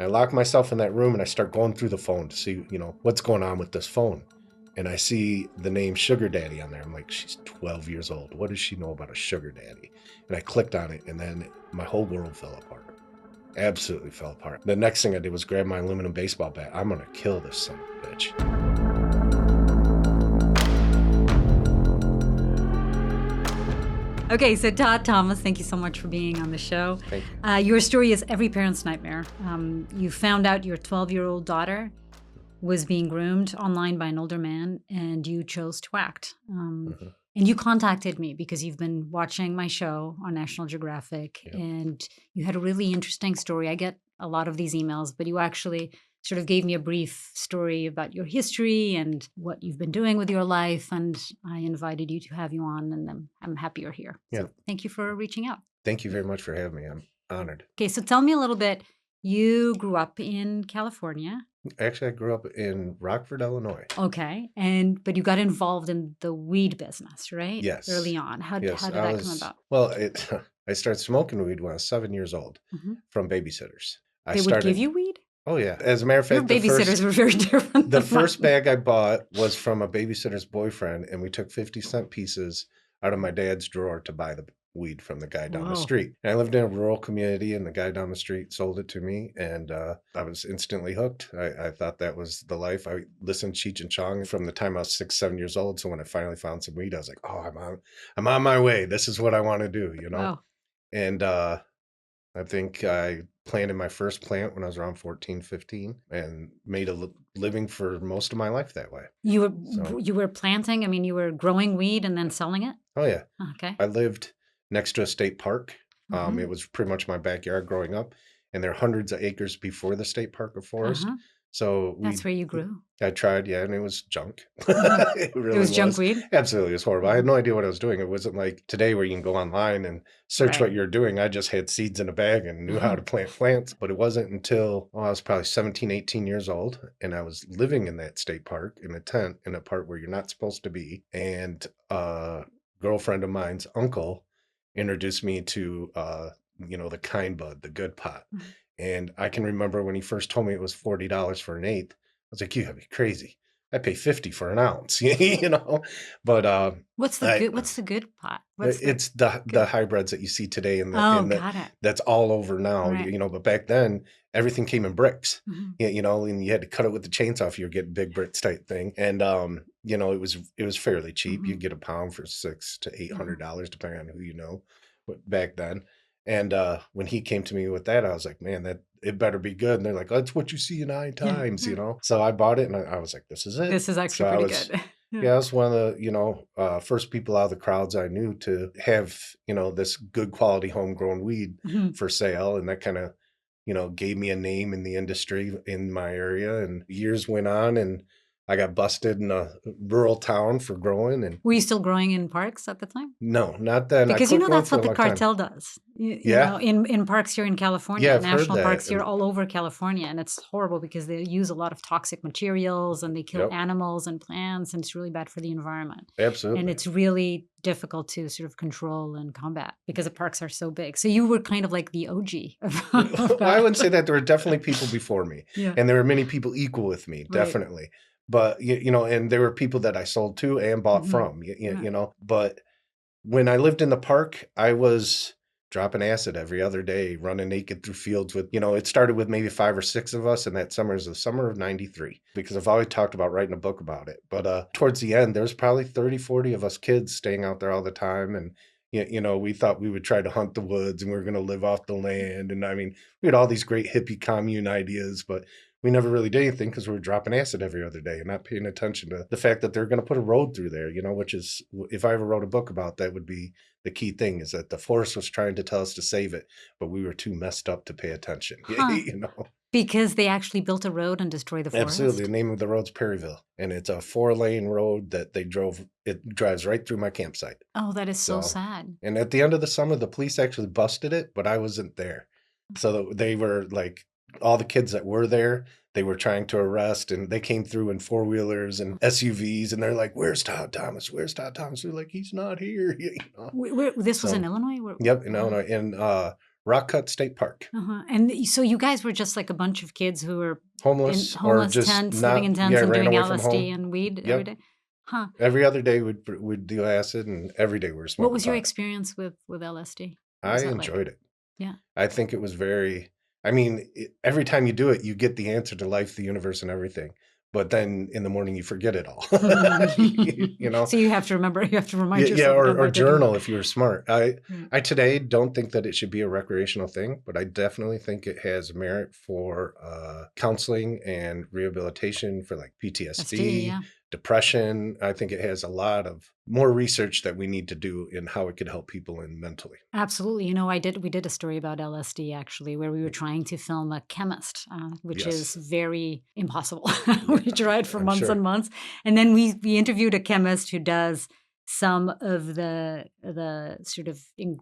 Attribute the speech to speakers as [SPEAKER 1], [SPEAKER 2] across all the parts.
[SPEAKER 1] I lock myself in that room and I start going through the phone to see, what's going on with this phone. And I see the name Sugar Daddy on there. I'm like, she's 12 years old. What does she know about a sugar daddy? And I clicked on it, and then my whole world fell apart. Absolutely fell apart. The next thing I did was grab my aluminum baseball bat. I'm going to kill this son of a bitch.
[SPEAKER 2] Okay, so Todd Thomas, thank you so much for being on the show.
[SPEAKER 1] Thank you.
[SPEAKER 2] Your story is every parent's nightmare. You found out your 12-year-old daughter was being groomed online by an older man, and you chose to act. And you contacted me because you've been watching my show on National Geographic, and you had a really interesting story. I get a lot of these emails, but you actually sort of gave me a brief story about your history and what you've been doing with your life, and I invited you to have you on, and I'm happy you're here.
[SPEAKER 1] Yeah.
[SPEAKER 2] So thank you for reaching out.
[SPEAKER 1] Thank you very much for having me. I'm honored.
[SPEAKER 2] Okay, so tell me a little bit. You grew up in California.
[SPEAKER 1] Actually, I grew up in Rockford, Illinois.
[SPEAKER 2] Okay, but you got involved in the weed business, right?
[SPEAKER 1] Yes.
[SPEAKER 2] Early on. How did that come about?
[SPEAKER 1] Well, I started smoking weed when I was 7 years old from babysitters.
[SPEAKER 2] They would give you weed?
[SPEAKER 1] Oh, yeah. As a matter of fact,
[SPEAKER 2] your babysitters were very different.
[SPEAKER 1] The first bag I bought was from a babysitter's boyfriend, and we took 50-cent pieces out of my dad's drawer to buy the weed from the guy down the street. And I lived in a rural community, and the guy down the street sold it to me, and I was instantly hooked. I thought that was the life. I listened to Cheech and Chong from the time I was 6, 7 years old. So when I finally found some weed, I was like, oh, I'm on my way. This is what I want to do,
[SPEAKER 2] Wow.
[SPEAKER 1] And I think I planted my first plant when I was around 14, 15, and made a living for most of my life that way.
[SPEAKER 2] You were planting, you were growing weed and then selling it?
[SPEAKER 1] Oh, yeah.
[SPEAKER 2] Okay.
[SPEAKER 1] I lived next to a state park. It was pretty much my backyard growing up, and there are hundreds of acres before the state park or forest. So
[SPEAKER 2] that's where you grew?
[SPEAKER 1] I tried, yeah, and it was junk. It really
[SPEAKER 2] was junk weed?
[SPEAKER 1] Absolutely. It was horrible. I had no idea what I was doing. It wasn't like today where you can go online and search what you're doing. I just had seeds in a bag and knew how to plant plants. But it wasn't until I was probably 17, 18 years old, and I was living in that state park in a tent in a part where you're not supposed to be. And a girlfriend of mine's uncle introduced me to the kind bud, the good pot. And I can remember when he first told me it was $40 for an eighth. I was like, you gotta be crazy. I pay $50 for an ounce, But
[SPEAKER 2] what's the good pot?
[SPEAKER 1] It's the hybrids that you see today
[SPEAKER 2] got it.
[SPEAKER 1] That's all over now,
[SPEAKER 2] Right.
[SPEAKER 1] But back then everything came in bricks. And you had to cut it with the chainsaw if you were getting big bricks type thing. And it was fairly cheap. You'd get a pound for $600 to $800 depending on who you know back then. And when he came to me with that, I was like, man, that it better be good. And they're like, that's what you see 9 times, So I bought it, and I was like, this is it.
[SPEAKER 2] This is actually pretty good.
[SPEAKER 1] Yeah, I was one of the, first people out of the crowds I knew to have, this good quality homegrown weed for sale. And that kind of, gave me a name in the industry in my area. And years went on, and I got busted in a rural town for growing. And
[SPEAKER 2] were you still growing in parks at the time?
[SPEAKER 1] No, not then.
[SPEAKER 2] Because that's what the cartel does. In parks here in California, national parks here all over California, and it's horrible because they use a lot of toxic materials and they kill animals and plants, and it's really bad for the environment.
[SPEAKER 1] Absolutely.
[SPEAKER 2] And it's really difficult to sort of control and combat because the parks are so big. So you were kind of like the OG.
[SPEAKER 1] Well, I wouldn't say that. There were definitely people before me,
[SPEAKER 2] Yeah.
[SPEAKER 1] and there were many people equal with me, definitely. But, and there were people that I sold to and bought from, But when I lived in the park, I was dropping acid every other day, running naked through fields with, it started with maybe 5 or 6 of us. And that summer is the summer of 93, because I've always talked about writing a book about it. But towards the end, there was probably 30, 40 of us kids staying out there all the time. And, we thought we would try to hunt the woods and we were going to live off the land. And we had all these great hippie commune ideas, but we never really did anything because we were dropping acid every other day and not paying attention to the fact that they're going to put a road through there, which is, if I ever wrote a book about that, would be the key thing, is that the forest was trying to tell us to save it, but we were too messed up to pay attention,
[SPEAKER 2] Because they actually built a road and destroyed the forest?
[SPEAKER 1] Absolutely. The name of the road's Perryville, and it's a 4-lane road that it drives right through my campsite.
[SPEAKER 2] Oh, that is so sad.
[SPEAKER 1] And at the end of the summer, the police actually busted it, but I wasn't there. So they were like, all the kids that were there, they were trying to arrest, and they came through in 4-wheelers and SUVs, and they're like, where's Todd Thomas? Where's Todd Thomas? They're like, he's not here.
[SPEAKER 2] This was in Illinois?
[SPEAKER 1] Yep, in Illinois, in Rock Cut State Park.
[SPEAKER 2] And so you guys were just like a bunch of kids who were in
[SPEAKER 1] Homeless or
[SPEAKER 2] homeless
[SPEAKER 1] just
[SPEAKER 2] tents, living in
[SPEAKER 1] not,
[SPEAKER 2] tents and
[SPEAKER 1] ran
[SPEAKER 2] doing
[SPEAKER 1] away from
[SPEAKER 2] LSD
[SPEAKER 1] home.
[SPEAKER 2] and weed every
[SPEAKER 1] Yep.
[SPEAKER 2] day? Huh.
[SPEAKER 1] Every other day we'd do acid, and every day we were smoking
[SPEAKER 2] What was your
[SPEAKER 1] pot.
[SPEAKER 2] experience with LSD? What
[SPEAKER 1] I
[SPEAKER 2] was that like?
[SPEAKER 1] enjoyed it.
[SPEAKER 2] Yeah.
[SPEAKER 1] I think it was very, I mean, every time you do it, you get the answer to life, the universe, and everything. But then in the morning, you forget it all. You know?
[SPEAKER 2] So you have to remember, you have to remind
[SPEAKER 1] Yeah,
[SPEAKER 2] yourself again
[SPEAKER 1] or
[SPEAKER 2] by taking
[SPEAKER 1] journal if you were smart.
[SPEAKER 2] Right.
[SPEAKER 1] I today don't think that it should be a recreational thing, but I definitely think it has merit for counseling and rehabilitation for like
[SPEAKER 2] SD,
[SPEAKER 1] PTSD,
[SPEAKER 2] yeah.
[SPEAKER 1] depression. I think it has a lot of more research that we need to do in how it could help people in mentally.
[SPEAKER 2] Absolutely. You know, we did a story about LSD actually, where we were trying to film a chemist, which is
[SPEAKER 1] Yes.
[SPEAKER 2] very impossible.
[SPEAKER 1] Yeah,
[SPEAKER 2] We tried for
[SPEAKER 1] I'm
[SPEAKER 2] months
[SPEAKER 1] sure.
[SPEAKER 2] and months. And then we interviewed a chemist who does some of the sort of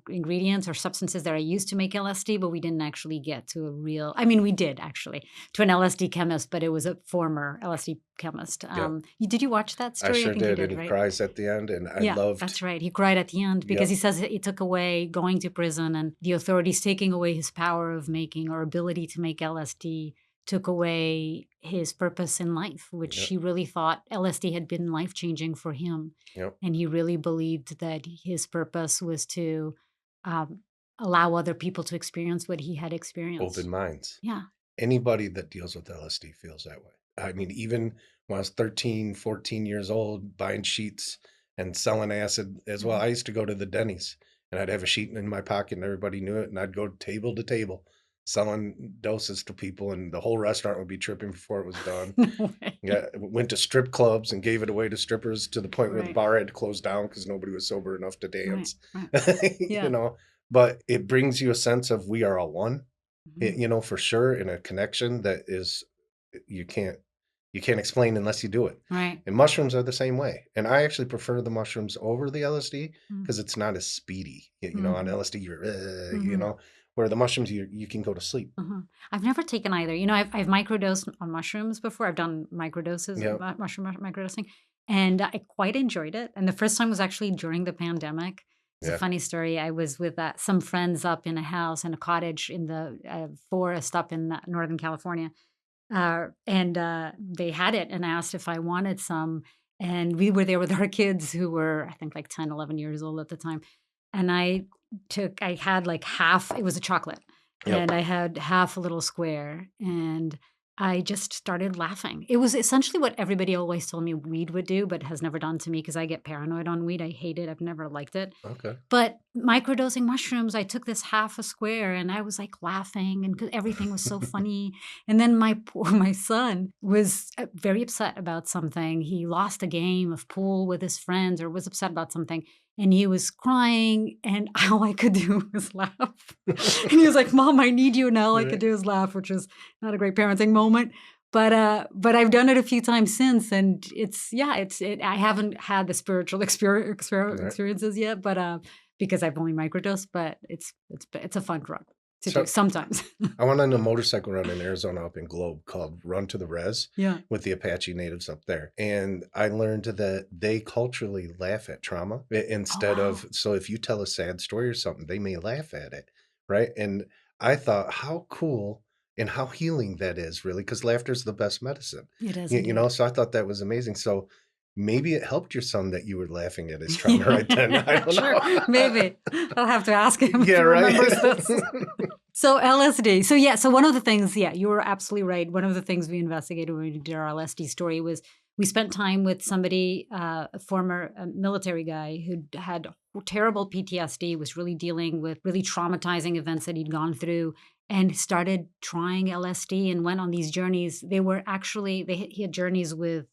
[SPEAKER 2] ingredients or substances that are used to make LSD, but we didn't actually get to a real, I mean, we did actually to an LSD chemist, but it was a former LSD chemist.
[SPEAKER 1] Yeah.
[SPEAKER 2] Did you watch that
[SPEAKER 1] I
[SPEAKER 2] story?
[SPEAKER 1] sure
[SPEAKER 2] think you
[SPEAKER 1] did.
[SPEAKER 2] did,
[SPEAKER 1] And he
[SPEAKER 2] right?
[SPEAKER 1] cries at the end, and I
[SPEAKER 2] Yeah,
[SPEAKER 1] loved.
[SPEAKER 2] that's right. He cried at the end because
[SPEAKER 1] Yep.
[SPEAKER 2] he says it took away going to prison and the authorities taking away his power of making or ability to make LSD took away his purpose in life, which
[SPEAKER 1] Yep.
[SPEAKER 2] he really thought LSD had been life-changing for him.
[SPEAKER 1] Yep.
[SPEAKER 2] And he really believed that his purpose was to um, allow other people to experience what he had experienced.
[SPEAKER 1] Open minds.
[SPEAKER 2] Yeah.
[SPEAKER 1] Anybody that deals with LSD feels that way. I mean, even when I was 13, 14 years old, buying sheets and selling acid as well. I used to go to the Denny's and I'd have a sheet in my pocket and everybody knew it. And I'd go table to table selling doses to people, and the whole restaurant would be tripping before it was done.
[SPEAKER 2] No way.
[SPEAKER 1] Yeah, went to strip clubs and gave it away to strippers to the point where the
[SPEAKER 2] Right.
[SPEAKER 1] bar had to close down because nobody was sober enough to
[SPEAKER 2] Right.
[SPEAKER 1] dance.
[SPEAKER 2] Right. Yeah.
[SPEAKER 1] You know, but it brings you a sense of we are all one.
[SPEAKER 2] Mhm.
[SPEAKER 1] You know, for sure, in a connection that is you can't explain unless you do it.
[SPEAKER 2] Right.
[SPEAKER 1] And mushrooms are the same way. And I actually prefer the mushrooms over the LSD
[SPEAKER 2] Mm.
[SPEAKER 1] because it's not as speedy. You know, on
[SPEAKER 2] Mhm.
[SPEAKER 1] LSD you
[SPEAKER 2] Mhm.
[SPEAKER 1] know, where the mushrooms you can go to sleep.
[SPEAKER 2] I've never taken either. You know, I've microdosed on mushrooms before. I've done microdoses,
[SPEAKER 1] Yep.
[SPEAKER 2] mushroom microdosing, and I quite enjoyed it. And the first time was actually during the pandemic. It's a
[SPEAKER 1] Yeah.
[SPEAKER 2] funny story. I was with some friends up in a house in a cottage in the forest up in Northern California, and they had it, and I asked if I wanted some. And we were there with our kids who were, I think, like 10, 11 years old at the time. And I had like half, it was a chocolate,
[SPEAKER 1] Yep.
[SPEAKER 2] and I had half a little square, and I just started laughing. It was essentially what everybody always told me weed would do, but has never done to me because I get paranoid on weed. I hate it. I've never liked it.
[SPEAKER 1] Okay.
[SPEAKER 2] But microdosing mushrooms, I took this half a square and I was like laughing, and everything was so funny. And then my son was very upset about something. He lost a game of pool with his friends or was upset about something. And he was crying, and all I could do was laugh. And he was like, "Mom, I need you." And all I could
[SPEAKER 1] Right.
[SPEAKER 2] do is laugh, which is not a great parenting moment. But I've done it a few times since, and I haven't had the spiritual experiences yet, but because I've only microdosed, but it's a fun drug to do
[SPEAKER 1] So
[SPEAKER 2] sometimes.
[SPEAKER 1] I went on a motorcycle run in Arizona up in Globe called Run to the Res
[SPEAKER 2] Yeah.
[SPEAKER 1] with the Apache natives up there. And I learned that they culturally laugh at trauma instead
[SPEAKER 2] wow.
[SPEAKER 1] of, so if you tell a sad story or something, they may laugh at it. Right. And I thought, how cool and how healing that is, really, because laughter is the best medicine.
[SPEAKER 2] It is
[SPEAKER 1] You know,
[SPEAKER 2] indeed.
[SPEAKER 1] so I thought that was amazing. So maybe it helped your son that you were laughing at his trauma right then. I don't
[SPEAKER 2] Sure,
[SPEAKER 1] know.
[SPEAKER 2] maybe. I'll have to ask him if
[SPEAKER 1] Yeah,
[SPEAKER 2] he
[SPEAKER 1] right.
[SPEAKER 2] remembers this. So LSD. So one of the things, you were absolutely right. One of the things we investigated when we did our LSD story was we spent time with somebody, a former military guy who had terrible PTSD, was really dealing with really traumatizing events that he'd gone through, and started trying LSD and went on these journeys. They were actually, he had journeys with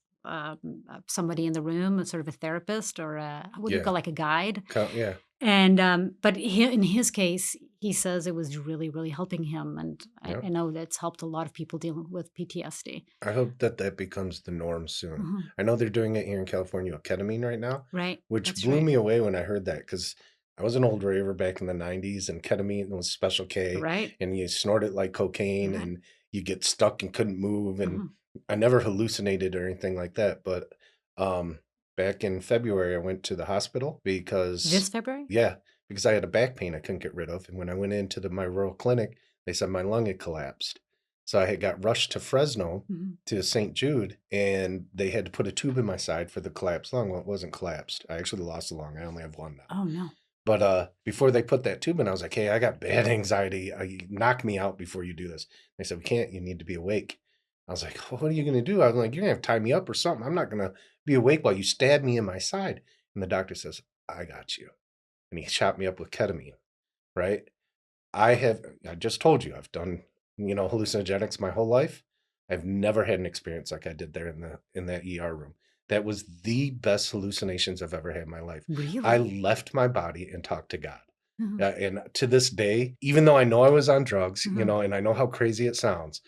[SPEAKER 2] somebody in the room, a sort of a therapist or what do you
[SPEAKER 1] Yeah.
[SPEAKER 2] call, like a guide.
[SPEAKER 1] Yeah.
[SPEAKER 2] And but in his case, he says it was really, really helping him, and
[SPEAKER 1] Yeah.
[SPEAKER 2] I know that's helped a lot of people dealing with PTSD.
[SPEAKER 1] I hope that that becomes the norm soon.
[SPEAKER 2] Mhm.
[SPEAKER 1] I know they're doing it here in California with ketamine right now,
[SPEAKER 2] Right,
[SPEAKER 1] which
[SPEAKER 2] that's
[SPEAKER 1] blew
[SPEAKER 2] right.
[SPEAKER 1] me away when I heard that because I was an old raver back in the 90s and ketamine was Special K
[SPEAKER 2] Right.
[SPEAKER 1] and you snort it like cocaine
[SPEAKER 2] Right.
[SPEAKER 1] and you get stuck and couldn't move. And
[SPEAKER 2] Mhm.
[SPEAKER 1] I never hallucinated or anything like that. But back in February, I went to the hospital
[SPEAKER 2] This
[SPEAKER 1] because,
[SPEAKER 2] February?
[SPEAKER 1] yeah, because I had a back pain I couldn't get rid of. And when I went into my rural clinic, they said my lung had collapsed. So I had got rushed to Fresno to St. Jude, and they had to put a tube in my side for the collapsed lung. Well, it wasn't collapsed. I actually lost a lung. I only have one now.
[SPEAKER 2] Oh, no.
[SPEAKER 1] But before they put that tube in, I was like, hey, I got bad anxiety. Knock me out before you do this. They said, we can't. You need to be awake. I was like, well, what are you going to do? I was like, you're going to have to tie me up or something. I'm not going to be awake while you stab me in my side. And the doctor says, I got you. And he shot me up with ketamine, right? I just told you, I've done, hallucinogenics my whole life. I've never had an experience like I did there in that ER room. That was the best hallucinations I've ever had in my life.
[SPEAKER 2] Really?
[SPEAKER 1] I left my body and talked to God. And to this day, even though I know I was on drugs, and I know how crazy it sounds,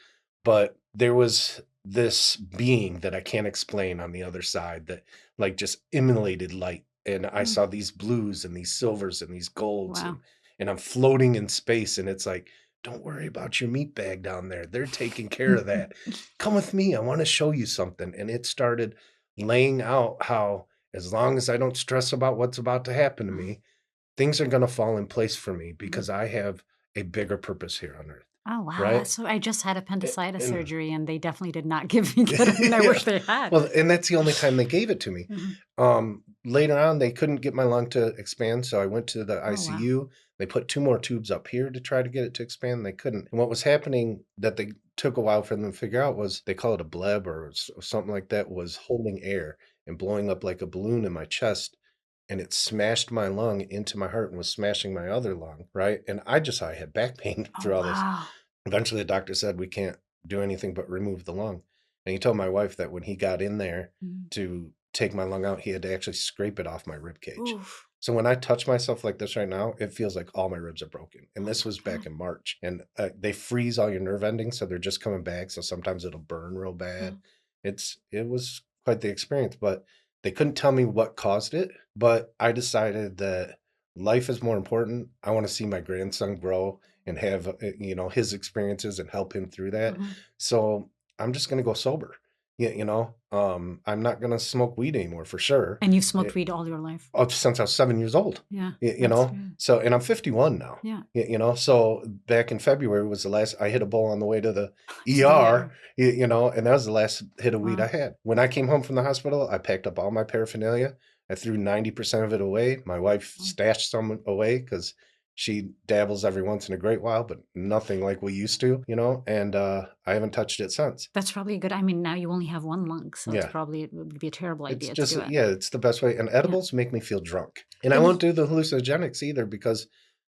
[SPEAKER 1] but there was this being that I can't explain on the other side that like just emanated light. And I saw these blues and these silvers and these golds.
[SPEAKER 2] Wow.
[SPEAKER 1] And I'm floating in space. And it's like, don't worry about your meat bag down there. They're taking care of that. Come with me. I want to show you something. And it started laying out how, as long as I don't stress about what's about to happen to me, things are going to fall in place for me because I have a bigger purpose here on earth.
[SPEAKER 2] Oh, wow.
[SPEAKER 1] Right?
[SPEAKER 2] So I just had appendicitis
[SPEAKER 1] And-
[SPEAKER 2] surgery, and they definitely did not give me ketamine. I wish they had.
[SPEAKER 1] Well, and that's the only time they gave it to me. Later on, they couldn't get my lung to expand, so I went to the ICU.
[SPEAKER 2] Wow.
[SPEAKER 1] They put 2 more tubes up here to try to get it to expand. They couldn't. And what was happening that they took a while for them to figure out was they call it a bleb or something like that, was holding air and blowing up like a balloon in my chest. And it smashed my lung into my heart and was smashing my other lung, right? And I had back pain through all this.
[SPEAKER 2] Wow.
[SPEAKER 1] Eventually, the doctor said, we can't do anything but remove the lung. And he told my wife that when he got in there to take my lung out, he had to actually scrape it off my rib cage.
[SPEAKER 2] Oof.
[SPEAKER 1] So when I touch myself like this right now, it feels like all my ribs are broken. And this was back in March. And they freeze all your nerve endings, so they're just coming back. So sometimes it'll burn real bad. It was quite the experience, but they couldn't tell me what caused it. But I decided that life is more important. I want to see my grandson grow and have, his experiences and help him through that. So I'm just going to go sober. I'm not going to smoke weed anymore for sure.
[SPEAKER 2] And you've smoked weed all your life?
[SPEAKER 1] Since I was 7 years old.
[SPEAKER 2] Yeah.
[SPEAKER 1] So, and I'm 51 now.
[SPEAKER 2] Yeah.
[SPEAKER 1] So back in February was the last, I hit a bowl on the way to the ER, and that was the last hit of weed I had. When I came home from the hospital, I packed up all my paraphernalia. I threw 90% of it away. My wife stashed some away because she dabbles every once in a great while, but nothing like we used to, and I haven't touched it since.
[SPEAKER 2] That's probably good. I mean, now you only have one lung, so it would be a terrible idea to do it.
[SPEAKER 1] Yeah, it's the best way. And edibles make me feel drunk. And I won't do the hallucinogenics either because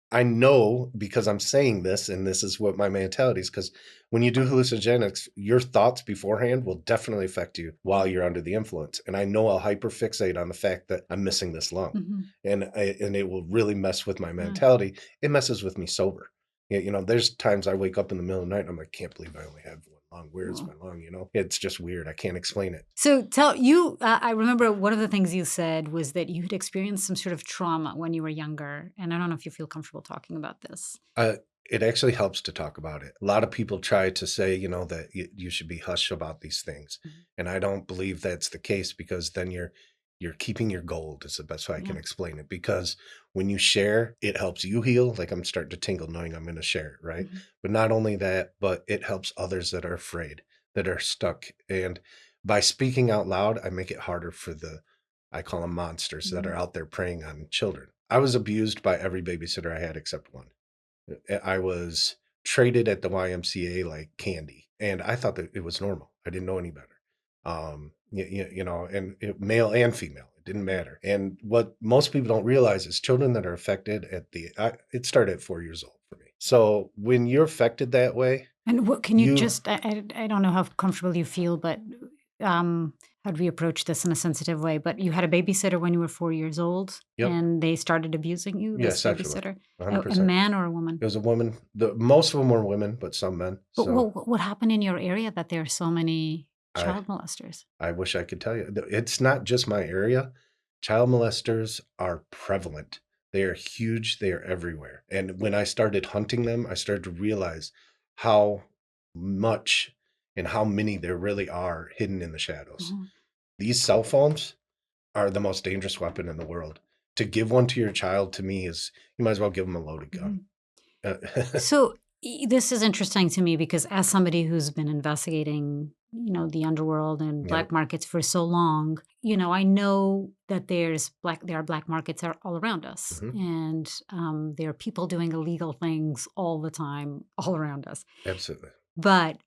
[SPEAKER 1] I know, because I'm saying this, and this is what my mentality is, because when you do hallucinogenics, your thoughts beforehand will definitely affect you while you're under the influence. And I know I'll hyperfixate on the fact that I'm missing this lung, and it will really mess with my mentality. It messes with me sober. There's times I wake up in the middle of the night and I'm like, can't believe I only have one lung. Where's my lung? It's just weird. I can't explain it.
[SPEAKER 2] So I remember one of the things you said was that you had experienced some sort of trauma when you were younger. And I don't know if you feel comfortable talking about this.
[SPEAKER 1] It actually helps to talk about it. A lot of people try to say, that you should be hush about these things. And I don't believe that's the case, because then you're keeping your gold is the best way I can explain it. Because when you share, it helps you heal. Like I'm starting to tingle knowing I'm going to share it, right? But not only that, but it helps others that are afraid, that are stuck. And by speaking out loud, I make it harder for I call them monsters that are out there preying on children. I was abused by every babysitter I had except one. I was traded at the YMCA like candy, and I thought that it was normal. I didn't know any better. Male and female, it didn't matter. And what most people don't realize is children that are affected it started at 4 years old for me. So when you're affected that way,
[SPEAKER 2] and what can you just? I don't know how comfortable you feel, but how do we approach this in a sensitive way? But you had a babysitter when you were 4 years old, and they started abusing you.
[SPEAKER 1] Yes,
[SPEAKER 2] this babysitter,
[SPEAKER 1] 100%.
[SPEAKER 2] A man or a woman?
[SPEAKER 1] It was a woman. Most of them were women, but some men.
[SPEAKER 2] But what happened in your area that there are so many child molesters?
[SPEAKER 1] I wish I could tell you. It's not just my area. Child molesters are prevalent. They are huge. They are everywhere. And when I started hunting them, I started to realize how much and how many there really are hidden in the shadows. These cell phones are the most dangerous weapon in the world, to give one to your child, to me, is you might as well give them a loaded gun.
[SPEAKER 2] So this is interesting to me because as somebody who's been investigating, the underworld and
[SPEAKER 1] Yep.
[SPEAKER 2] black markets for so long, I know that there are black markets all around us, and there are people doing illegal things all the time, all around us.
[SPEAKER 1] Absolutely.
[SPEAKER 2] But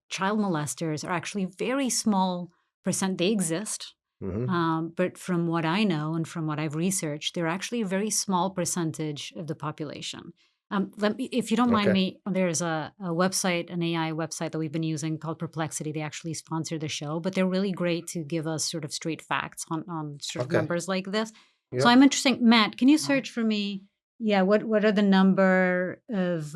[SPEAKER 2] child molesters are actually very small percent. They exist. But from what I know and from what I've researched, they're actually a very small percentage of the population. If you don't mind
[SPEAKER 1] Okay.
[SPEAKER 2] me, there's a website, an AI website that we've been using called Perplexity. They actually sponsor the show, but they're really great to give us sort of straight facts on sort of
[SPEAKER 1] Okay.
[SPEAKER 2] numbers like this. So
[SPEAKER 1] Yep.
[SPEAKER 2] I'm interested. Matt, can you search for me? Yeah, what are the number of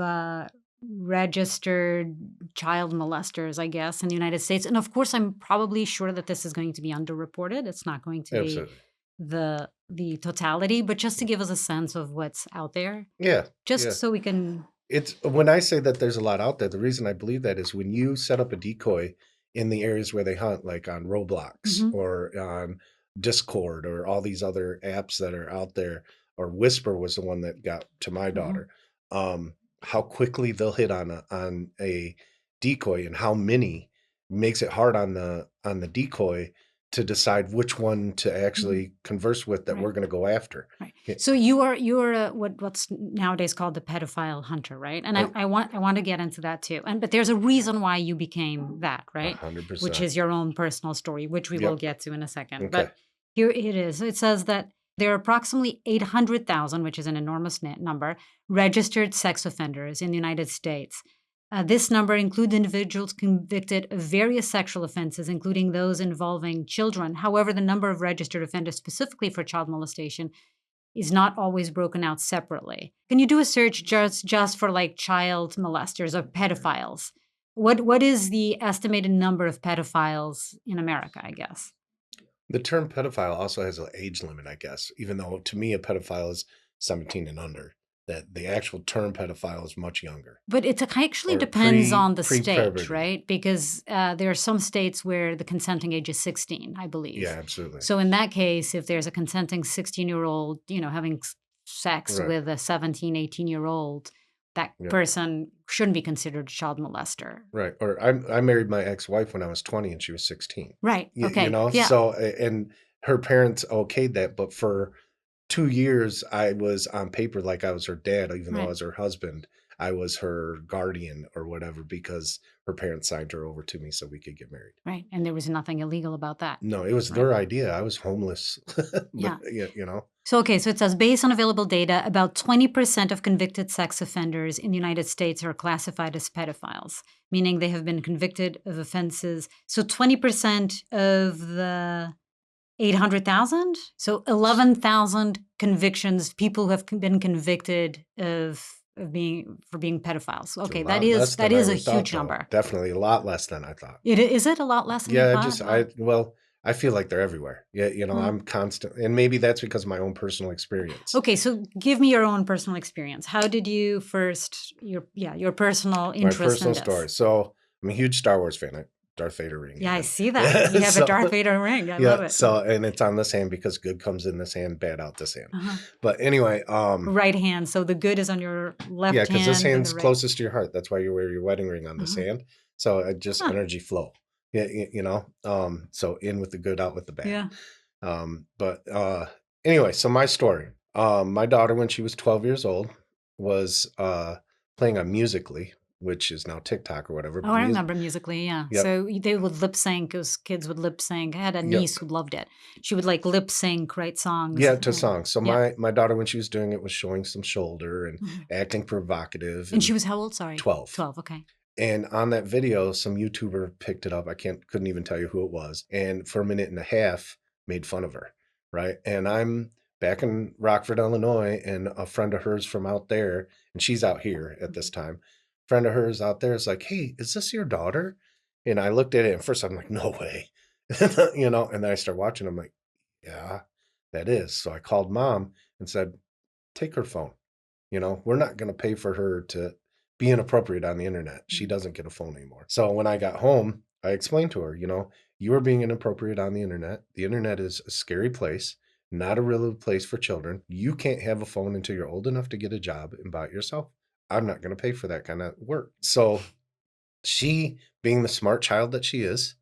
[SPEAKER 2] registered child molesters, I guess, in the United States? And of course, I'm probably sure that this is going to be underreported. It's not going to be
[SPEAKER 1] Absolutely.
[SPEAKER 2] the totality, but just to give us a sense of what's out there,
[SPEAKER 1] Yeah.
[SPEAKER 2] just
[SPEAKER 1] Yeah.
[SPEAKER 2] so we can.
[SPEAKER 1] It's when I say that there's a lot out there, the reason I believe that is when you set up a decoy in the areas where they hunt, like on Roblox or on Discord or all these other apps that are out there, or Whisper was the one that got to my daughter. How quickly they'll hit on a decoy and how many makes it hard on the decoy to decide which one to actually converse with that we're going to go after.
[SPEAKER 2] Right. So you're what's nowadays called the pedophile hunter, right? And I want to get into that too. But there's a reason why you became that, right?
[SPEAKER 1] 100%.
[SPEAKER 2] Which is your own personal story, which we will
[SPEAKER 1] Yep.
[SPEAKER 2] get to in a second.
[SPEAKER 1] Okay.
[SPEAKER 2] But here it is. It says that there are approximately 800,000, which is an enormous number, registered sex offenders in the United States. This number includes individuals convicted of various sexual offenses, including those involving children. However, the number of registered offenders specifically for child molestation is not always broken out separately. Can you do a search just for like child molesters or pedophiles? What is the estimated number of pedophiles in America, I guess?
[SPEAKER 1] The term pedophile also has an age limit, I guess, even though to me a pedophile is 17 and under. That the actual term pedophile is much younger.
[SPEAKER 2] But it actually
[SPEAKER 1] Or
[SPEAKER 2] depends on the
[SPEAKER 1] pre-puberty.
[SPEAKER 2] state, right? Because there are some states where the consenting age is 16, I believe.
[SPEAKER 1] Yeah, absolutely.
[SPEAKER 2] So in that case, if there's a consenting 16-year-old, having sex
[SPEAKER 1] Right.
[SPEAKER 2] with a 17, 18-year-old, that
[SPEAKER 1] Yeah.
[SPEAKER 2] person shouldn't be considered a child molester.
[SPEAKER 1] Right. Or I married my ex-wife when I was 20 and she was 16.
[SPEAKER 2] Right. Okay. Yeah.
[SPEAKER 1] So, and her parents okayed that, but for 2 years I was on paper like I was her dad, even though I
[SPEAKER 2] Right.
[SPEAKER 1] was her husband. I was her guardian or whatever because her parents signed her over to me so we could get married.
[SPEAKER 2] Right. And there was nothing illegal about that.
[SPEAKER 1] No, it was their idea. I was homeless. But,
[SPEAKER 2] Yeah.
[SPEAKER 1] So,
[SPEAKER 2] okay, so it says, based on available data, about 20% of convicted sex offenders in the United States are classified as pedophiles, meaning they have been convicted of offenses. So 20% of the 800,000? So 11,000 convictions, people who have been convicted for being pedophiles. Okay, that is a huge number.
[SPEAKER 1] Definitely a lot less than I thought.
[SPEAKER 2] Is it a lot less than you thought?
[SPEAKER 1] I feel like they're everywhere. Yeah, I'm constant, and maybe that's because of my own personal experience.
[SPEAKER 2] Okay, so give me your own personal experience. How did you first your personal interest
[SPEAKER 1] My personal
[SPEAKER 2] in this?
[SPEAKER 1] story. So I'm a huge Star Wars fan. Darth Vader ring.
[SPEAKER 2] Yeah, I
[SPEAKER 1] even.
[SPEAKER 2] see that. You have a Darth Vader ring. I love it.
[SPEAKER 1] So, and it's on this hand because good comes in this hand, bad out this hand. But anyway,
[SPEAKER 2] right hand. So the good is on your left hand.
[SPEAKER 1] Yeah, because this
[SPEAKER 2] and
[SPEAKER 1] hand's
[SPEAKER 2] the right.
[SPEAKER 1] closest to your heart. That's why you wear your wedding ring on this hand. So it just energy flow. Yeah, so in with the good, out with the bad.
[SPEAKER 2] Yeah.
[SPEAKER 1] But anyway, so my story. My daughter, when she was 12 years old, was playing on Musical.ly, which is now TikTok or whatever.
[SPEAKER 2] Oh, I remember Musical.ly, yeah.
[SPEAKER 1] Yep.
[SPEAKER 2] So they would lip sync, because kids would lip sync. I had a niece who loved it. She would like lip sync, write songs.
[SPEAKER 1] Yeah, to songs. So my daughter, when she was doing it, was showing some shoulder and acting provocative.
[SPEAKER 2] And she was how old? Sorry.
[SPEAKER 1] 12.
[SPEAKER 2] 12, okay.
[SPEAKER 1] And on that video, some YouTuber picked it up. I couldn't even tell you who it was. And for a minute and a half, made fun of her, right? And I'm back in Rockford, Illinois, and a friend of hers from out there, and she's out here at this time. Friend of hers out there is like, "Hey, is this your daughter?" And I looked at it, and first I'm like, "No way," and then I start watching. I'm like, "Yeah, that is." So I called mom and said, "Take her phone. We're not going to pay for her to be inappropriate on the internet. She doesn't get a phone anymore." So when I got home, I explained to her, you are being inappropriate on the internet. The internet is a scary place. not a real place for children. You can't have a phone until you're old enough to get a job and buy it yourself. I'm not going to pay for that kind of work. So she, being the smart child that she is,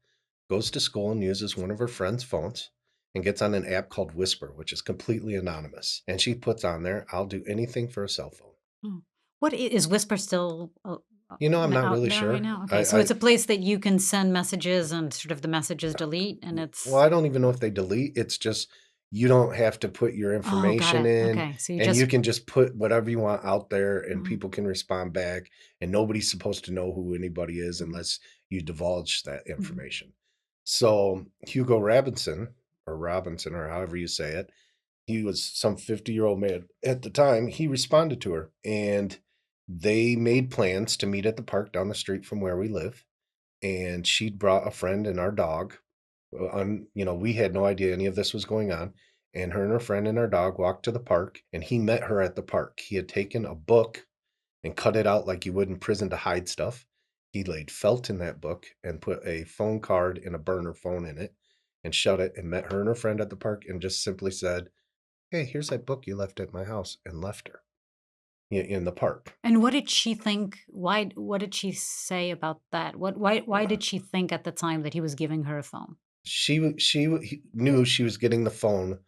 [SPEAKER 1] goes to school and uses one of her friend's phones and gets on an app called Whisper, which is completely anonymous. And she puts on there, I'll do anything for a cell phone.
[SPEAKER 2] Hmm. What is Whisper still
[SPEAKER 1] I'm not
[SPEAKER 2] out
[SPEAKER 1] really
[SPEAKER 2] there right
[SPEAKER 1] sure.
[SPEAKER 2] now? Okay, so it's a place that you can send messages and sort of the messages delete, and
[SPEAKER 1] Well,
[SPEAKER 2] it's
[SPEAKER 1] I don't even know if they delete. It's just you don't have to put your
[SPEAKER 2] oh, got
[SPEAKER 1] information
[SPEAKER 2] it.
[SPEAKER 1] in,
[SPEAKER 2] Okay, so you
[SPEAKER 1] and you
[SPEAKER 2] just
[SPEAKER 1] can just put whatever you want out there, and
[SPEAKER 2] mhm,
[SPEAKER 1] people can respond back, and nobody's supposed to know who anybody is
[SPEAKER 2] mhm,
[SPEAKER 1] unless you divulge that
[SPEAKER 2] mhm.
[SPEAKER 1] information. So Hugo Robinson, or however you say it, he was some 50-year-old man at the time. He responded to her, and they made plans to meet at the park down the street from where we live. And she'd brought a friend and our dog. We had no idea any of this was going on. And her friend and our dog walked to the park, and he met her at the park. He had taken a book and cut it out like you would in prison to hide stuff. He laid felt in that book and put a phone card and a burner phone in it and shut it, and met her and her friend at the park and just simply said, hey, here's that book you left at my house, and left her in the park.
[SPEAKER 2] And what did she think? What did she say about that? Why did she think at the time that he was giving her a phone?
[SPEAKER 1] He knew she was getting the phone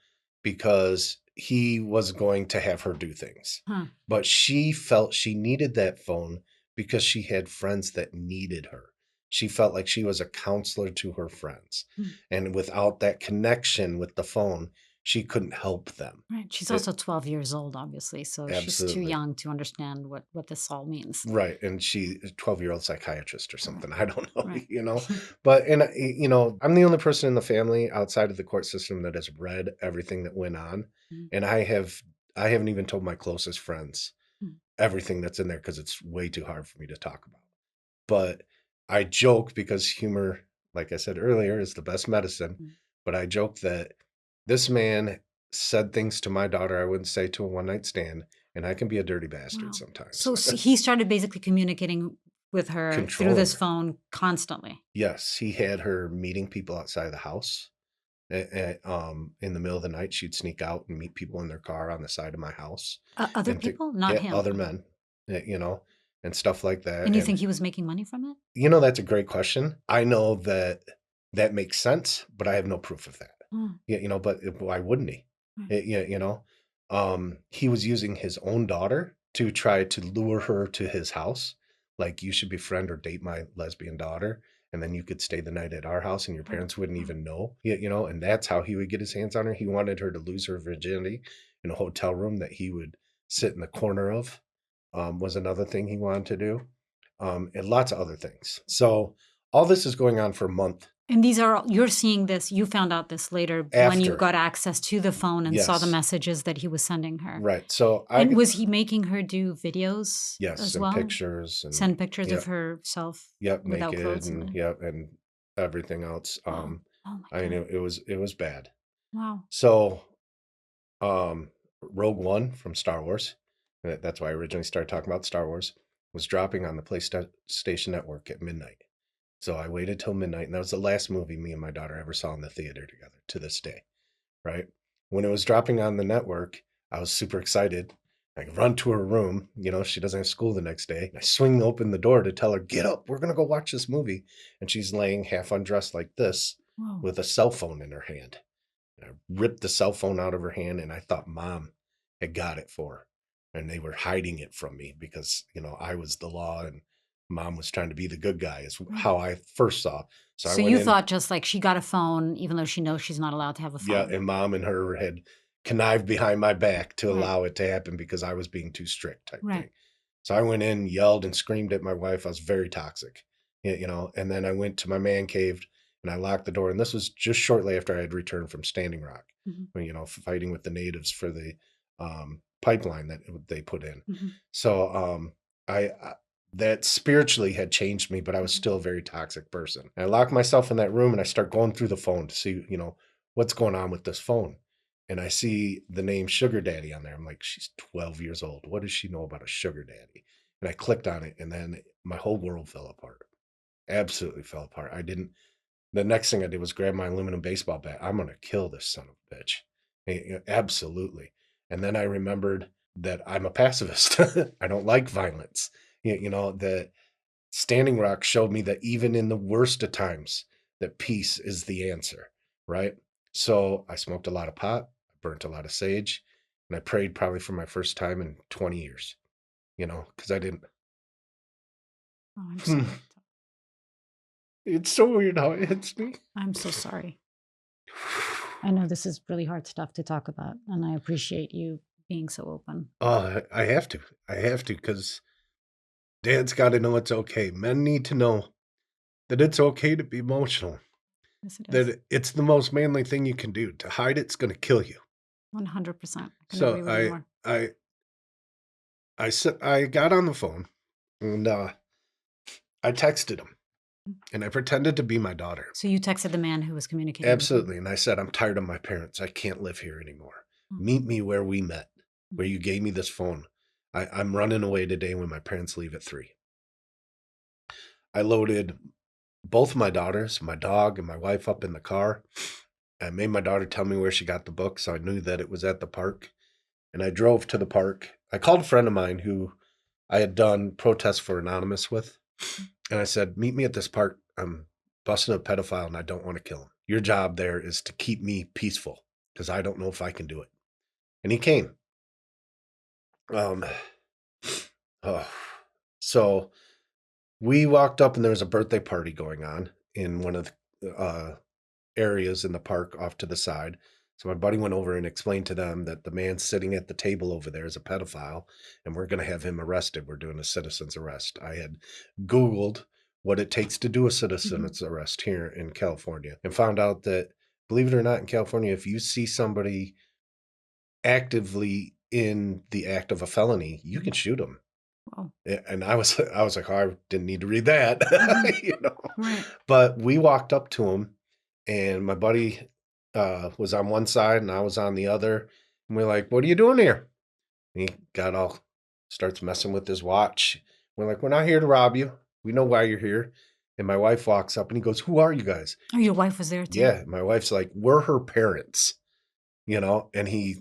[SPEAKER 1] because he was going to have her do things.
[SPEAKER 2] Huh.
[SPEAKER 1] But she felt she needed that phone because she had friends that needed her. She felt like she was a counselor to her friends.
[SPEAKER 2] Hmm.
[SPEAKER 1] And without that connection with the phone, she couldn't help them.
[SPEAKER 2] Right. She's
[SPEAKER 1] It,
[SPEAKER 2] also 12 years old, obviously, so she's too
[SPEAKER 1] absolutely.
[SPEAKER 2] young to understand what this all means.
[SPEAKER 1] Right. And she, a 12-year-old psychiatrist or
[SPEAKER 2] Right.
[SPEAKER 1] something. I don't know,
[SPEAKER 2] Right.
[SPEAKER 1] But, and, I'm the only person in the family outside of the court system that has read everything that went on.
[SPEAKER 2] Mm,
[SPEAKER 1] And I haven't even told my closest friends
[SPEAKER 2] mm,
[SPEAKER 1] everything that's in there because it's way too hard for me to talk about. But I joke because humor, like I said earlier, is the best medicine.
[SPEAKER 2] mm.
[SPEAKER 1] But I joke that this man said things to my daughter I wouldn't say to a one night stand, and I can be a dirty bastard
[SPEAKER 2] Wow.
[SPEAKER 1] sometimes.
[SPEAKER 2] So he started basically communicating with her through
[SPEAKER 1] Controlling
[SPEAKER 2] this
[SPEAKER 1] her.
[SPEAKER 2] phone constantly.
[SPEAKER 1] Yes, he had her meeting people outside the house. In the middle of the night, she'd sneak out and meet people in their car on the side of my house,
[SPEAKER 2] Other
[SPEAKER 1] and
[SPEAKER 2] people, not
[SPEAKER 1] yeah,
[SPEAKER 2] him.
[SPEAKER 1] other men, and stuff like that.
[SPEAKER 2] And you
[SPEAKER 1] And
[SPEAKER 2] think he was making money from it?
[SPEAKER 1] that's a great question. I know that that makes sense, but I have no proof of that.
[SPEAKER 2] Mm,
[SPEAKER 1] Yeah, but why wouldn't he?
[SPEAKER 2] right.
[SPEAKER 1] Yeah, he was using his own daughter to try to lure her to his house. Like, you should befriend or date my lesbian daughter, and then you could stay the night at our house, and your
[SPEAKER 2] Oh,
[SPEAKER 1] parents wouldn't
[SPEAKER 2] wow.
[SPEAKER 1] even know. And that's how he would get his hands on her. He wanted her to lose her virginity in a hotel room that he would sit in the corner of. Was another thing he wanted to do, and lots of other things. So all this is going on for a month
[SPEAKER 2] And these are all, you're seeing this, you found out this later when you
[SPEAKER 1] after.
[SPEAKER 2] got access to the phone and saw the
[SPEAKER 1] Yes,
[SPEAKER 2] messages that he was sending her.
[SPEAKER 1] right. So
[SPEAKER 2] And was he making her do videos
[SPEAKER 1] yes,
[SPEAKER 2] as
[SPEAKER 1] and
[SPEAKER 2] well?
[SPEAKER 1] pictures and
[SPEAKER 2] Send pictures of
[SPEAKER 1] yep,
[SPEAKER 2] herself
[SPEAKER 1] yep,
[SPEAKER 2] without
[SPEAKER 1] naked
[SPEAKER 2] clothes
[SPEAKER 1] and
[SPEAKER 2] and
[SPEAKER 1] yep, and everything else.
[SPEAKER 2] wow. Oh my
[SPEAKER 1] I mean,
[SPEAKER 2] God.
[SPEAKER 1] it was bad.
[SPEAKER 2] Wow.
[SPEAKER 1] So, Rogue One from Star Wars, that's why I originally started talking about Star Wars, was dropping on the PlayStation Network at midnight. So I waited till midnight, and that was the last movie me and my daughter ever saw in the theater together to this day, right? When it was dropping on the network, I was super excited. I run to her room, she doesn't have school the next day. I swing open the door to tell her, get up, we're going to go watch this movie. And she's laying half undressed like this
[SPEAKER 2] Whoa.
[SPEAKER 1] with a cell phone in her hand. I ripped the cell phone out of her hand, and I thought mom had got it for her. And they were hiding it from me because, I was the law and mom was trying to be the good guy, is
[SPEAKER 2] Right.
[SPEAKER 1] how I first saw. So I
[SPEAKER 2] So
[SPEAKER 1] went
[SPEAKER 2] you
[SPEAKER 1] in,
[SPEAKER 2] thought just like she got a phone, even though she knows she's not allowed to have a
[SPEAKER 1] yeah,
[SPEAKER 2] phone.
[SPEAKER 1] and mom and her had connived behind my back to
[SPEAKER 2] Right.
[SPEAKER 1] allow it to happen because I was being too strict type
[SPEAKER 2] Right.
[SPEAKER 1] thing. So I went in, yelled and screamed at my wife. I was very toxic, and then I went to my man cave and I locked the door. And this was just shortly after I had returned from Standing Rock,
[SPEAKER 2] Hmm.
[SPEAKER 1] fighting with the natives for the pipeline that they put in.
[SPEAKER 2] Hmm.
[SPEAKER 1] So I that spiritually had changed me, but I was
[SPEAKER 2] Hmm.
[SPEAKER 1] still a very toxic person. And I locked myself in that room and I start going through the phone to see, what's going on with this phone. And I see the name Sugar Daddy on there. I'm like, she's 12 years old. What does she know about a sugar daddy? And I clicked on it, and then my whole world fell apart. Absolutely fell apart. The next thing I did was grab my aluminum baseball bat. I'm going to kill this son of a bitch. Absolutely. And then I remembered that I'm a pacifist. I don't like violence. That Standing Rock showed me that even in the worst of times, that peace is the answer, right? So I smoked a lot of pot, burnt a lot of sage, and I prayed probably for my first time in 20 years, because I didn't.
[SPEAKER 2] Oh, I'm sorry.
[SPEAKER 1] It's so weird how it hits me.
[SPEAKER 2] I'm so sorry. I know this is really hard stuff to talk about, and I appreciate you being so open.
[SPEAKER 1] Oh, I have to. I have to, because Dad's got to know it's okay. Men need to know that it's okay to be emotional.
[SPEAKER 2] Yes, it is.
[SPEAKER 1] That it's the most manly thing you can do. To hide it's going to kill you.
[SPEAKER 2] 100%. I couldn't
[SPEAKER 1] So
[SPEAKER 2] agree with you more.
[SPEAKER 1] I got on the phone and I texted him and I pretended to be my daughter.
[SPEAKER 2] So you texted the man who was communicating with you?
[SPEAKER 1] Absolutely. And I said, I'm tired of my parents. I can't live here anymore. Meet me where we met, where you gave me this phone. I'm running away today when my parents leave at 3. I loaded both my daughters, my dog, and my wife up in the car. I made my daughter tell me where she got the book, so I knew that it was at the park. And I drove to the park. I called a friend of mine who I had done Protest for Anonymous with. And I said, meet me at this park. I'm busting a pedophile and I don't want to kill him. Your job there is to keep me peaceful because I don't know if I can do it. And he came. So we walked up and there was a birthday party going on in one of the areas in the park off to the side. So my buddy went over and explained to them that the man sitting at the table over there is a pedophile and we're going to have him arrested. We're doing a citizen's arrest. I had Googled what it takes to do a citizen's arrest here in California and found out that, believe it or not, in California, if you see somebody actively in the act of a felony, you can shoot them.
[SPEAKER 2] Wow.
[SPEAKER 1] And I was like, oh, I didn't need to read that,
[SPEAKER 2] Right.
[SPEAKER 1] But we walked up to him and my buddy was on one side and I was on the other. And we're like, what are you doing here? And he starts messing with his watch. We're like, we're not here to rob you. We know why you're here. And my wife walks up and he goes, who are you guys?
[SPEAKER 2] Oh, your wife was there too?
[SPEAKER 1] Yeah. My wife's like, we're her parents, and he,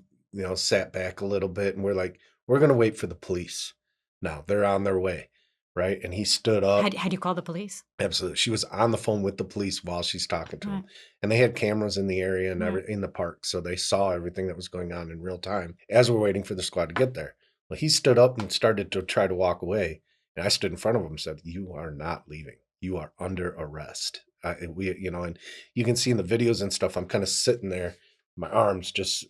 [SPEAKER 1] sat back a little bit and we're like, we're going to wait for the police. Now they're on their way. Right. And he stood up.
[SPEAKER 2] Had you called the police?
[SPEAKER 1] Absolutely. She was on the phone with the police while she's talking to him. And they had cameras in the area and in the park. So they saw everything that was going on in real time as we're waiting for the squad to get there. Well, he stood up and started to try to walk away. And I stood in front of him and said, you are not leaving. You are under arrest. And you can see in the videos and stuff, I'm kind of sitting there, my arms just,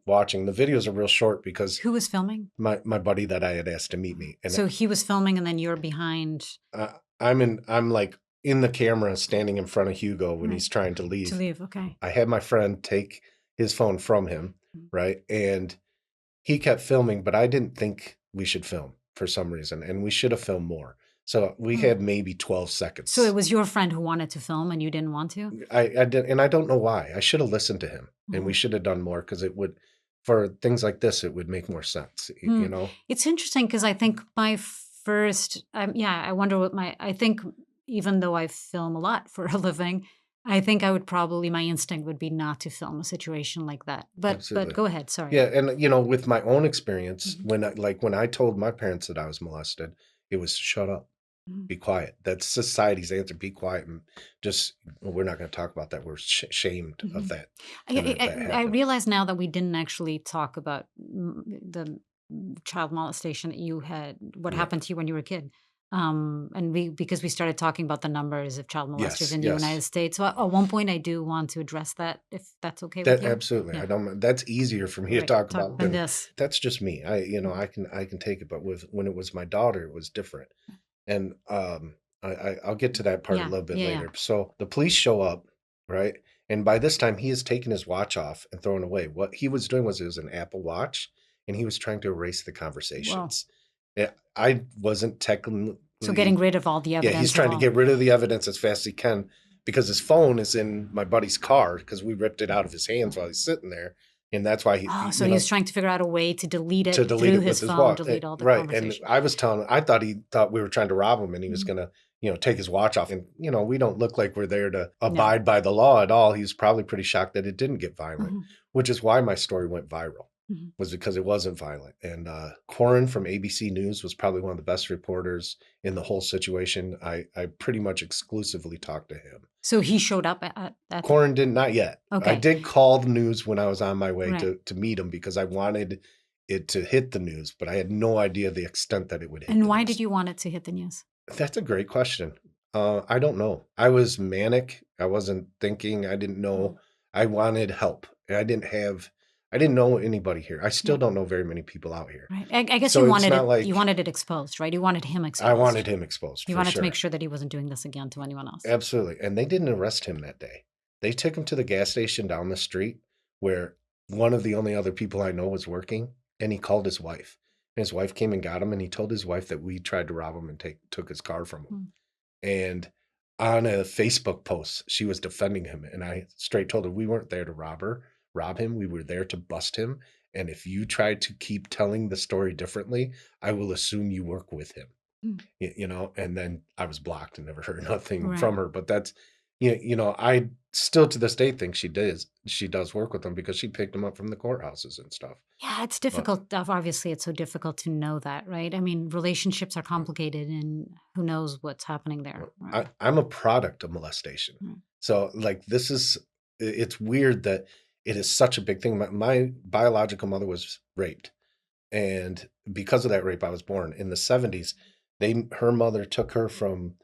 [SPEAKER 1] watching. The videos are real short because
[SPEAKER 2] who was filming?
[SPEAKER 1] My buddy that I had asked to meet me. And
[SPEAKER 2] so he was filming and then you're behind.
[SPEAKER 1] I'm like in the camera standing in front of Hugo when he's trying to leave.
[SPEAKER 2] Okay.
[SPEAKER 1] I had my friend take his phone from him, right? And he kept filming, but I didn't think we should film for some reason. And we should have filmed more. So we had maybe 12 seconds.
[SPEAKER 2] So it was your friend who wanted to film and you didn't want to?
[SPEAKER 1] I did, and I don't know why. I should have listened to him and we should have done more because it would, for things like this, it would make more sense,
[SPEAKER 2] It's interesting because I think my first, I wonder what I think even though I film a lot for a living, I think I would probably, my instinct would be not to film a situation like that. But go ahead, sorry.
[SPEAKER 1] Yeah, and with my own experience, when I told my parents that I was molested, it was shut up. Be quiet. That's society's answer. Be quiet and just, we're not going to talk about that. We're shamed of that.
[SPEAKER 2] I realize now that we didn't actually talk about the child molestation that you had, what happened to you when you were a kid. Because we started talking about the numbers of child molesters in the United States. So at one point I do want to address that, if that's okay with you.
[SPEAKER 1] Absolutely. Yeah. That's easier for me to talk about
[SPEAKER 2] than this.
[SPEAKER 1] That's just me. I can take it, but when it was my daughter, it was different. And I'll get to that part a little bit later. So the police show up, right? And by this time, he has taken his watch off and thrown away. What he was doing was it was an Apple Watch, and he was trying to erase the conversations. Wow. I wasn't technically...
[SPEAKER 2] So getting rid of all the evidence.
[SPEAKER 1] Yeah, he's trying to get rid of the evidence as fast as he can because his phone is in my buddy's car because we ripped it out of his hands while he's sitting there. And that's why he
[SPEAKER 2] was trying to figure out a way to delete it through his phone, delete all the conversations.
[SPEAKER 1] And I was telling him, I thought we were trying to rob him and he was going to take his watch off. And, we don't look like we're there to abide by the law at all. He's probably pretty shocked that it didn't get violent, which is why my story went viral, was because it wasn't violent. And Corin from ABC News was probably one of the best reporters in the whole situation. I pretty much exclusively talked to him.
[SPEAKER 2] So he showed up at
[SPEAKER 1] Corin did not yet.
[SPEAKER 2] Okay.
[SPEAKER 1] I did call the news when I was on my way to meet him because I wanted it to hit the news, but I had no idea the extent that it would hit.
[SPEAKER 2] And why did you want it to hit the news?
[SPEAKER 1] That's a great question. I don't know. I was manic. I wasn't thinking. I didn't know. I wanted help. I didn't know anybody here. I still don't know very many people out here.
[SPEAKER 2] Right. I guess you wanted it exposed, right? You wanted him exposed.
[SPEAKER 1] I wanted him exposed.
[SPEAKER 2] You wanted to make sure that he wasn't doing this again to anyone else.
[SPEAKER 1] Absolutely. And they didn't arrest him that day. They took him to the gas station down the street where one of the only other people I know was working, and he called his wife. And his wife came and got him, and he told his wife that we tried to rob him and took his car from him. And on a Facebook post, she was defending him. And I straight told her we weren't there to rob him. We were there to bust him. And if you try to keep telling the story differently, I will assume you work with him. And then I was blocked and never heard nothing from her. But that's, I still to this day think she does work with them because she picked them up from the courthouses and stuff.
[SPEAKER 2] Yeah, it's difficult. Obviously, it's so difficult to know that, right? I mean, relationships are complicated and who knows what's happening there. Right?
[SPEAKER 1] I'm a product of molestation. So like it's weird that it is such a big thing. My biological mother was raped. And because of that rape, I was born in the 70s. Her mother took her from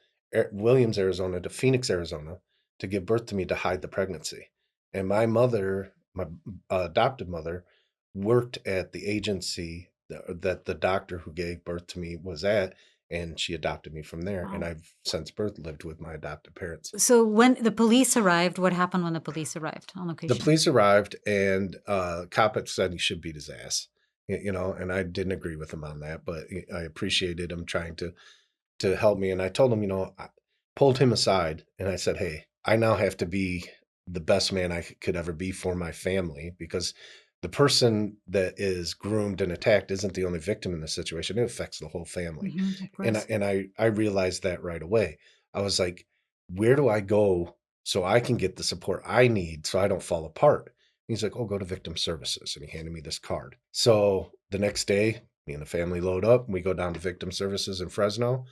[SPEAKER 1] Williams, Arizona to Phoenix, Arizona to give birth to me to hide the pregnancy. And my mother, my adopted mother, worked at the agency that the doctor who gave birth to me was at, and she adopted me from there. Wow. And I've since birth lived with my adopted parents.
[SPEAKER 2] So when the police arrived, what happened when the police arrived on location?
[SPEAKER 1] The police arrived, and cop had said he should beat his ass, and I didn't agree with him on that, but I appreciated him trying to help me. And I told him, I pulled him aside and I said, hey, I now have to be the best man I could ever be for my family, because the person that is groomed and attacked isn't the only victim in this situation. It affects the whole family. And I realized that right away. I was like, where do I go so I can get the support I need so I don't fall apart? He's like, oh, go to victim services. And he handed me this card. So the next day, me and the family load up and we go down to victim services in Fresno,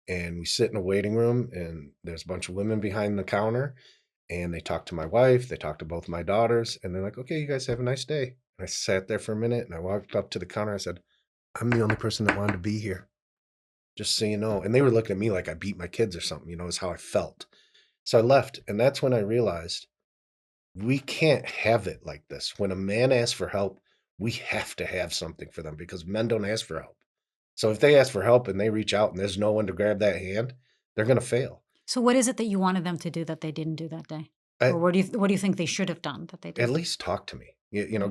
[SPEAKER 1] and we sit in a waiting room, and there's a bunch of women behind the counter. And they talked to my wife, they talked to both my daughters, and they're like, okay, you guys have a nice day. And I sat there for a minute, and I walked up to the counter. I said, I'm the only person that wanted to be here, just so you know. And they were looking at me like I beat my kids or something, is how I felt. So I left, and that's when I realized we can't have it like this. When a man asks for help, we have to have something for them, because men don't ask for help. So if they ask for help and they reach out and there's no one to grab that hand, they're going to fail.
[SPEAKER 2] So what is it that you wanted them to do that they didn't do that day? Or what do you think they should have done that they didn't?
[SPEAKER 1] At least talk to me,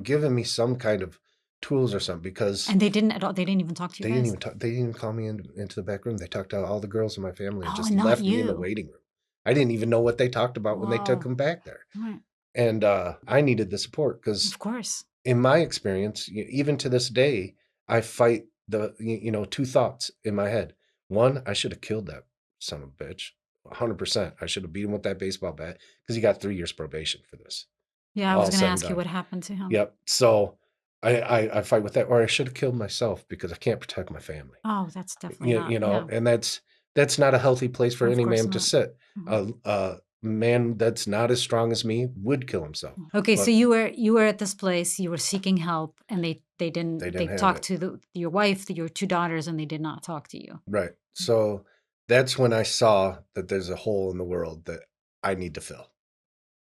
[SPEAKER 1] giving me some kind of tools or something, because.
[SPEAKER 2] And they didn't at all. They didn't even talk to you.
[SPEAKER 1] They didn't even call me into the back room. They talked to all the girls in my family and just left me in the waiting room. I didn't even know what they talked about when they took them back there. Right. And I needed the support because,
[SPEAKER 2] of course,
[SPEAKER 1] in my experience, even to this day, I fight the two thoughts in my head. One, I should have killed that son of a bitch. 100%. I should have beat him with that baseball bat, because he got 3 years probation for this.
[SPEAKER 2] Yeah, I was going to ask you what happened to him.
[SPEAKER 1] Yep. So I fight with that, or I should have killed myself because I can't protect my family.
[SPEAKER 2] Oh, that's definitely not.
[SPEAKER 1] And that's not a healthy place for any man to sit. A man that's not as strong as me would kill himself.
[SPEAKER 2] Okay, so you were at this place, you were seeking help, and they talked to your wife, your 2 daughters, and they did not talk to you.
[SPEAKER 1] Right. So that's when I saw that there's a hole in the world that I need to fill.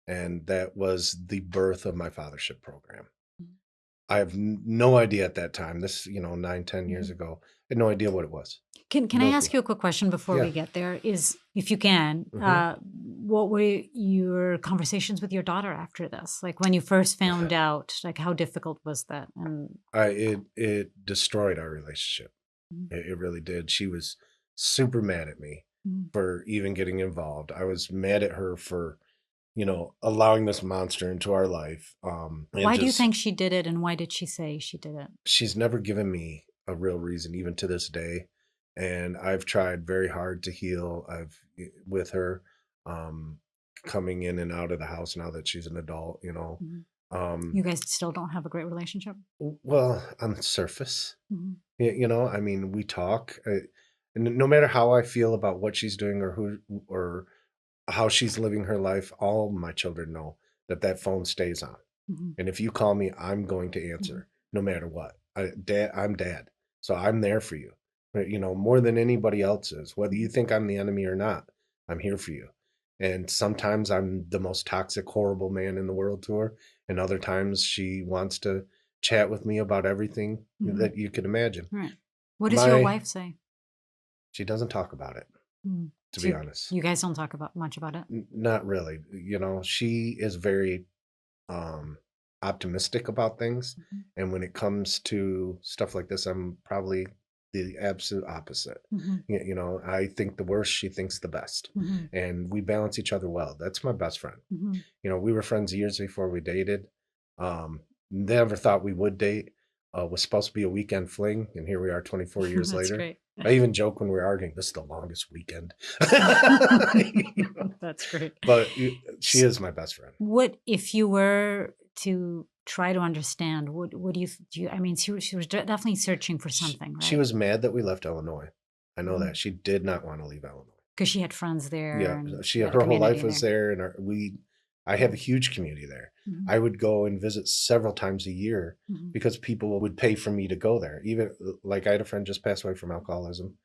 [SPEAKER 1] And that was the birth of my Fathership Program. I have no idea at that time, this, 9-10 years ago, I had no idea what it was.
[SPEAKER 2] Can I ask you a quick question before we get there? Is, if you can, what were your conversations with your daughter after this? Like when you first found out, like how difficult was that? And
[SPEAKER 1] it destroyed our relationship. It really did. She was super mad at me for even getting involved. I was mad at her for, allowing this monster into our life.
[SPEAKER 2] Why do you think she did it, and why did she say she did it?
[SPEAKER 1] She's never given me a real reason, even to this day. And I've tried very hard to heal. With her, um, coming in and out of the house now that she's an adult,
[SPEAKER 2] You guys still don't have a great relationship?
[SPEAKER 1] well, on the surface,
[SPEAKER 2] Mhm.
[SPEAKER 1] I mean, we talk, and no matter how I feel about what she's doing or how she's living her life, all my children know that phone stays on.
[SPEAKER 2] Mhm.
[SPEAKER 1] And if you call me, I'm going to
[SPEAKER 2] Mhm.
[SPEAKER 1] answer no matter what. I'm dad. So I'm there for you. But, more than anybody else is. Whether you think I'm the enemy or not, I'm here for you. And sometimes I'm the most toxic, horrible man in the world to her. And other times she wants to chat with me about everything
[SPEAKER 2] Mhm.
[SPEAKER 1] that you could imagine.
[SPEAKER 2] Right. What does your
[SPEAKER 1] My
[SPEAKER 2] wife say?
[SPEAKER 1] She doesn't talk about it,
[SPEAKER 2] Mm.
[SPEAKER 1] to
[SPEAKER 2] So
[SPEAKER 1] be honest.
[SPEAKER 2] you guys don't talk about much about it?
[SPEAKER 1] Not really. She is very um, optimistic about things.
[SPEAKER 2] Mhm.
[SPEAKER 1] And when it comes to stuff like this, I'm probably the absolute opposite.
[SPEAKER 2] Mhm.
[SPEAKER 1] I think the worst, she thinks the best.
[SPEAKER 2] Mhm.
[SPEAKER 1] And we balance each other well. That's my best friend.
[SPEAKER 2] Mhm.
[SPEAKER 1] We were friends years before we dated. Never thought we would date. Was supposed to be a weekend fling. And here we are 24 years
[SPEAKER 2] That's
[SPEAKER 1] later.
[SPEAKER 2] great.
[SPEAKER 1] I even joke when we're arguing, this is the longest weekend.
[SPEAKER 2] That's great.
[SPEAKER 1] But she
[SPEAKER 2] S
[SPEAKER 1] is my best friend.
[SPEAKER 2] What if you were to try to understand, what do you I mean, she was definitely searching for something,
[SPEAKER 1] She
[SPEAKER 2] right?
[SPEAKER 1] was mad that we left Illinois. I know
[SPEAKER 2] Mhm.
[SPEAKER 1] that. She did not wanna leave Illinois.
[SPEAKER 2] 'Cause she had friends there
[SPEAKER 1] Yeah,
[SPEAKER 2] and
[SPEAKER 1] she
[SPEAKER 2] you had a
[SPEAKER 1] her whole
[SPEAKER 2] community
[SPEAKER 1] life was
[SPEAKER 2] there.
[SPEAKER 1] there, and I have a huge community there.
[SPEAKER 2] Mhm.
[SPEAKER 1] I would go and visit several times a year
[SPEAKER 2] Mhm.
[SPEAKER 1] because people would pay for me to go there. Even like, I had a friend just pass away from alcoholism,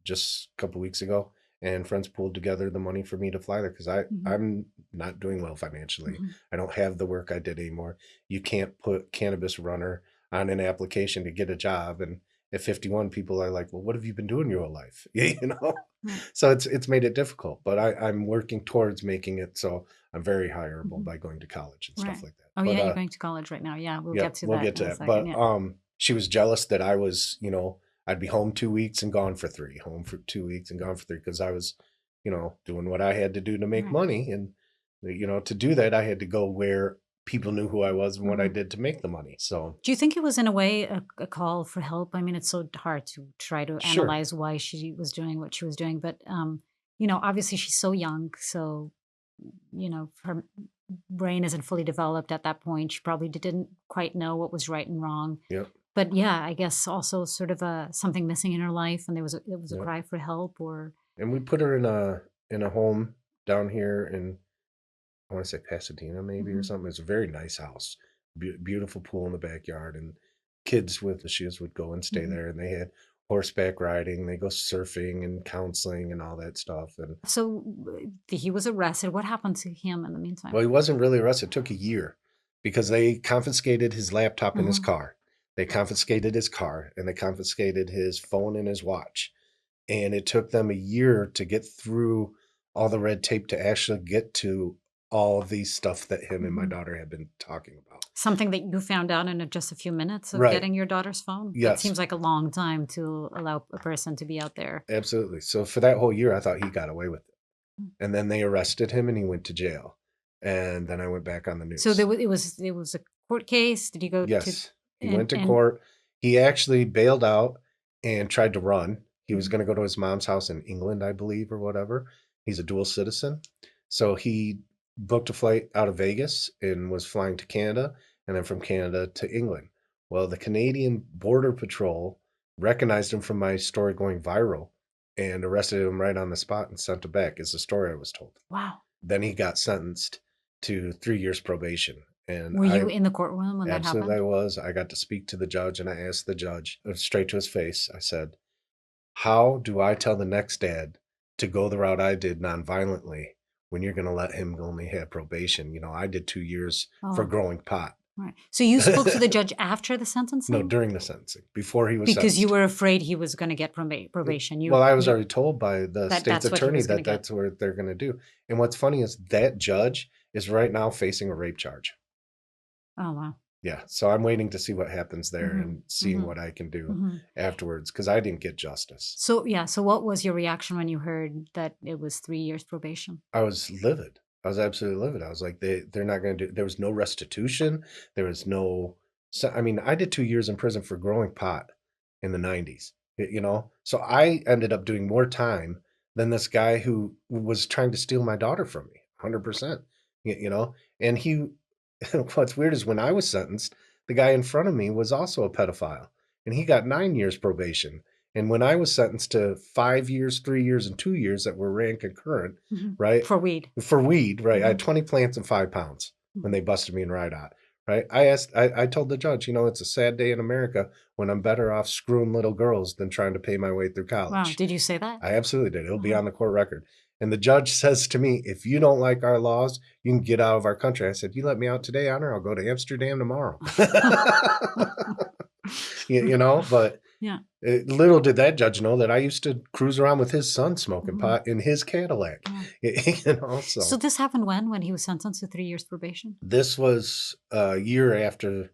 [SPEAKER 1] just a couple weeks ago, and friends pulled together the money for me to fly there because
[SPEAKER 2] Mhm.
[SPEAKER 1] I'm not doing well financially.
[SPEAKER 2] Mhm.
[SPEAKER 1] I don't have the work I did anymore. You can't put cannabis runner on an application to get a job, and at 51, people are like, "Well, what have you been doing your whole life?" You know?
[SPEAKER 2] Right.
[SPEAKER 1] So it's made it difficult, but I'm working towards making it so I'm very hireable
[SPEAKER 2] Mhm.
[SPEAKER 1] by going to college and stuff
[SPEAKER 2] Right.
[SPEAKER 1] like that.
[SPEAKER 2] Oh,
[SPEAKER 1] But
[SPEAKER 2] yeah, you're going to college right now. Yeah, we'll
[SPEAKER 1] yeah,
[SPEAKER 2] get to
[SPEAKER 1] we'll
[SPEAKER 2] that
[SPEAKER 1] get
[SPEAKER 2] in
[SPEAKER 1] to
[SPEAKER 2] a
[SPEAKER 1] that.
[SPEAKER 2] second.
[SPEAKER 1] But
[SPEAKER 2] Yeah.
[SPEAKER 1] she was jealous that I was, I'd be home 2 weeks and gone for three, home for 2 weeks and gone for three, because I was, doing what I had to do to make
[SPEAKER 2] Right.
[SPEAKER 1] money. And to do that, I had to go where people knew who I was and what I
[SPEAKER 2] Mhm.
[SPEAKER 1] did to make the money. So
[SPEAKER 2] Do you think it was in a way a call for help? I mean, it's so hard to try to
[SPEAKER 1] sure.
[SPEAKER 2] analyze why she was doing what she was doing, but obviously she's so young, so her brain isn't fully developed at that point. She probably didn't quite know what was right and wrong.
[SPEAKER 1] Yep.
[SPEAKER 2] But yeah, I guess also sort of a something missing in her life, and it was a
[SPEAKER 1] Yep.
[SPEAKER 2] cry for help, or
[SPEAKER 1] And we put her in a home down here in, I want to say Pasadena, maybe, or
[SPEAKER 2] Mhm.
[SPEAKER 1] something. It's a very nice house, beautiful pool in the backyard, and kids with issues would go and stay
[SPEAKER 2] Mhm.
[SPEAKER 1] there. And they had horseback riding, they go surfing and counseling and all that stuff. And
[SPEAKER 2] So he was arrested. What happened to him in the meantime?
[SPEAKER 1] well, he wasn't really arrested. It took a year because they confiscated his laptop and his
[SPEAKER 2] Mhm.
[SPEAKER 1] car. They confiscated his car and they confiscated his phone and his watch. And it took them a year to get through all the red tape to actually get to all the stuff that him and my
[SPEAKER 2] Mhm.
[SPEAKER 1] daughter had been talking about.
[SPEAKER 2] Something that you found out in just a few minutes of
[SPEAKER 1] Right.
[SPEAKER 2] getting your daughter's phone? That
[SPEAKER 1] Yes,
[SPEAKER 2] seems like a long time to allow a person to be out there.
[SPEAKER 1] absolutely. So for that whole year, I thought he got away with it.
[SPEAKER 2] Mm.
[SPEAKER 1] And then they arrested him and he went to jail. And then I went back on the
[SPEAKER 2] So
[SPEAKER 1] news.
[SPEAKER 2] it was a court case. Did you go to
[SPEAKER 1] Yes, he went to
[SPEAKER 2] and
[SPEAKER 1] court. He actually bailed out and tried to run. He was
[SPEAKER 2] Mhm.
[SPEAKER 1] going to go to his mom's house in England, I believe, or whatever. He's a dual citizen. So he booked a flight out of Vegas and was flying to Canada and then from Canada to England. Well, the Canadian Border Patrol recognized him from my story going viral and arrested him right on the spot and sent him back, is the story I was told.
[SPEAKER 2] Wow.
[SPEAKER 1] Then he got sentenced to 3 years probation. And
[SPEAKER 2] Were you
[SPEAKER 1] I
[SPEAKER 2] in the courtroom when that
[SPEAKER 1] absolutely, I
[SPEAKER 2] happened?
[SPEAKER 1] was. I got to speak to the judge, and I asked the judge straight to his face. I said, "How do I tell the next dad to go the route I did nonviolently when you're going to let him only have probation? I did 2 years for
[SPEAKER 2] Oh,
[SPEAKER 1] growing pot."
[SPEAKER 2] right. So you spoke to the judge after the
[SPEAKER 1] No,
[SPEAKER 2] sentencing?
[SPEAKER 1] during the sentencing, before he was
[SPEAKER 2] Because you
[SPEAKER 1] sentenced.
[SPEAKER 2] were afraid he was gonna get probation.
[SPEAKER 1] Well, I was
[SPEAKER 2] You
[SPEAKER 1] already told by the state's
[SPEAKER 2] that's what he
[SPEAKER 1] attorney
[SPEAKER 2] was gonna
[SPEAKER 1] that
[SPEAKER 2] get.
[SPEAKER 1] that's what they're going to do. And what's funny is that judge is right now facing a rape charge.
[SPEAKER 2] Oh, wow.
[SPEAKER 1] Yeah, so I'm waiting to see what happens there
[SPEAKER 2] Mhm.
[SPEAKER 1] and seeing
[SPEAKER 2] Mhm.
[SPEAKER 1] what I can do
[SPEAKER 2] Mhm.
[SPEAKER 1] afterwards because I didn't get justice.
[SPEAKER 2] So, yeah, so what was your reaction when you heard that it was 3 years probation?
[SPEAKER 1] I was livid. I was absolutely livid. I was like, they're not gonna do, there was no restitution. There was no, so I mean, I did 2 years in prison for growing pot in the 90s. you know? So I ended up doing more time than this guy who was trying to steal my daughter from me, 100%, you know? And he, what's weird is when I was sentenced, the guy in front of me was also a pedophile and he got 9 years probation. And when I was sentenced to 5 years, 3 years, and 2 years that were ran concurrent, right?
[SPEAKER 2] For weed.
[SPEAKER 1] For weed, right? I had 20 plants and 5 pounds when they busted me in Rydot, right? I told the judge, you know, it's a sad day in America when I'm better off screwing little girls than trying to pay my way through
[SPEAKER 2] Wow.
[SPEAKER 1] college.
[SPEAKER 2] Did you say that?
[SPEAKER 1] I absolutely did. It'll be on the court record. And the judge says to me, if you don't like our laws, you can get out of our country. I said, you let me out today, Honor, I'll go to Amsterdam tomorrow. You know, but
[SPEAKER 2] Yeah.
[SPEAKER 1] little did that judge know that I used to cruise around with his son smoking pot in his Cadillac. You know,
[SPEAKER 2] So this happened when he was sentenced to 3 years probation?
[SPEAKER 1] this was a year after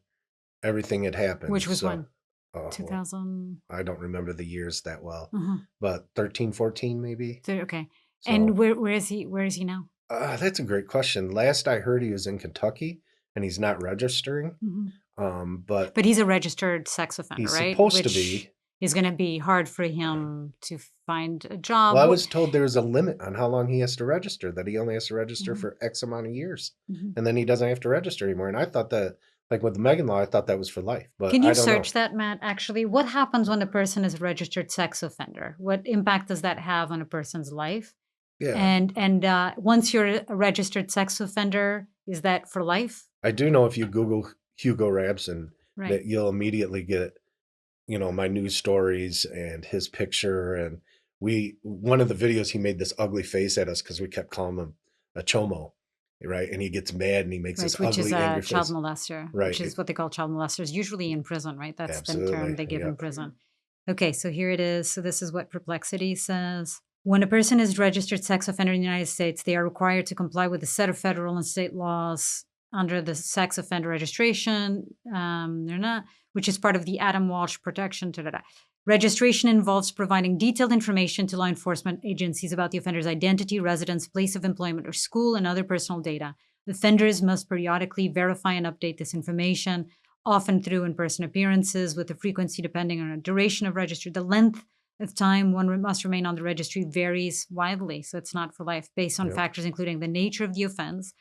[SPEAKER 1] everything had happened.
[SPEAKER 2] Which was
[SPEAKER 1] So,
[SPEAKER 2] when?
[SPEAKER 1] well,
[SPEAKER 2] 2000.
[SPEAKER 1] I don't remember the years that well, but 13, 14 maybe.
[SPEAKER 2] Okay.
[SPEAKER 1] So,
[SPEAKER 2] And where is he? Where is he now?
[SPEAKER 1] that's a great question. Last I heard, he was in Kentucky, and he's not registering. But
[SPEAKER 2] he's a registered sex offender,
[SPEAKER 1] he's
[SPEAKER 2] right?
[SPEAKER 1] supposed to
[SPEAKER 2] Which
[SPEAKER 1] be.
[SPEAKER 2] is going to be hard for him to find a job.
[SPEAKER 1] Well, I was told there was a limit on how long he has to register, that he only has to register for X amount of years, and then he doesn't have to register anymore. And I thought that, like with the Megan law, I thought that was for life. But
[SPEAKER 2] Can
[SPEAKER 1] I
[SPEAKER 2] you
[SPEAKER 1] don't
[SPEAKER 2] search
[SPEAKER 1] know.
[SPEAKER 2] that, Matt? Actually, what happens when a person is a registered sex offender? What impact does that have on a person's life?
[SPEAKER 1] Yeah.
[SPEAKER 2] And once you're a registered sex offender, is that for life?
[SPEAKER 1] I do know if you Google Hugo Rabson,
[SPEAKER 2] Right.
[SPEAKER 1] that you'll immediately get, you know, my news stories and his picture. And one of the videos, he made this ugly face at us because we kept calling him a chomo, right? And he gets mad and he makes this
[SPEAKER 2] which is
[SPEAKER 1] ugly,
[SPEAKER 2] a
[SPEAKER 1] angry
[SPEAKER 2] child
[SPEAKER 1] face.
[SPEAKER 2] molester,
[SPEAKER 1] Right.
[SPEAKER 2] which is what they call child molesters, usually in prison, right? That's the term
[SPEAKER 1] Absolutely.
[SPEAKER 2] they give in
[SPEAKER 1] Yep.
[SPEAKER 2] prison. Okay, so here it is. So this is what Perplexity says. When a person is registered sex offender in the United States, they are required to comply with a set of federal and state laws under the sex offender registration. They're not, which is part of the Adam Walsh protection. Registration involves providing detailed information to law enforcement agencies about the offender's identity, residence, place of employment, or school, and other personal data. Offenders must periodically verify and update this information, often through in-person appearances, with the frequency depending on the duration of registry. The length of time one must remain on the registry varies widely, so it's not for life, based on factors including the nature of the offense,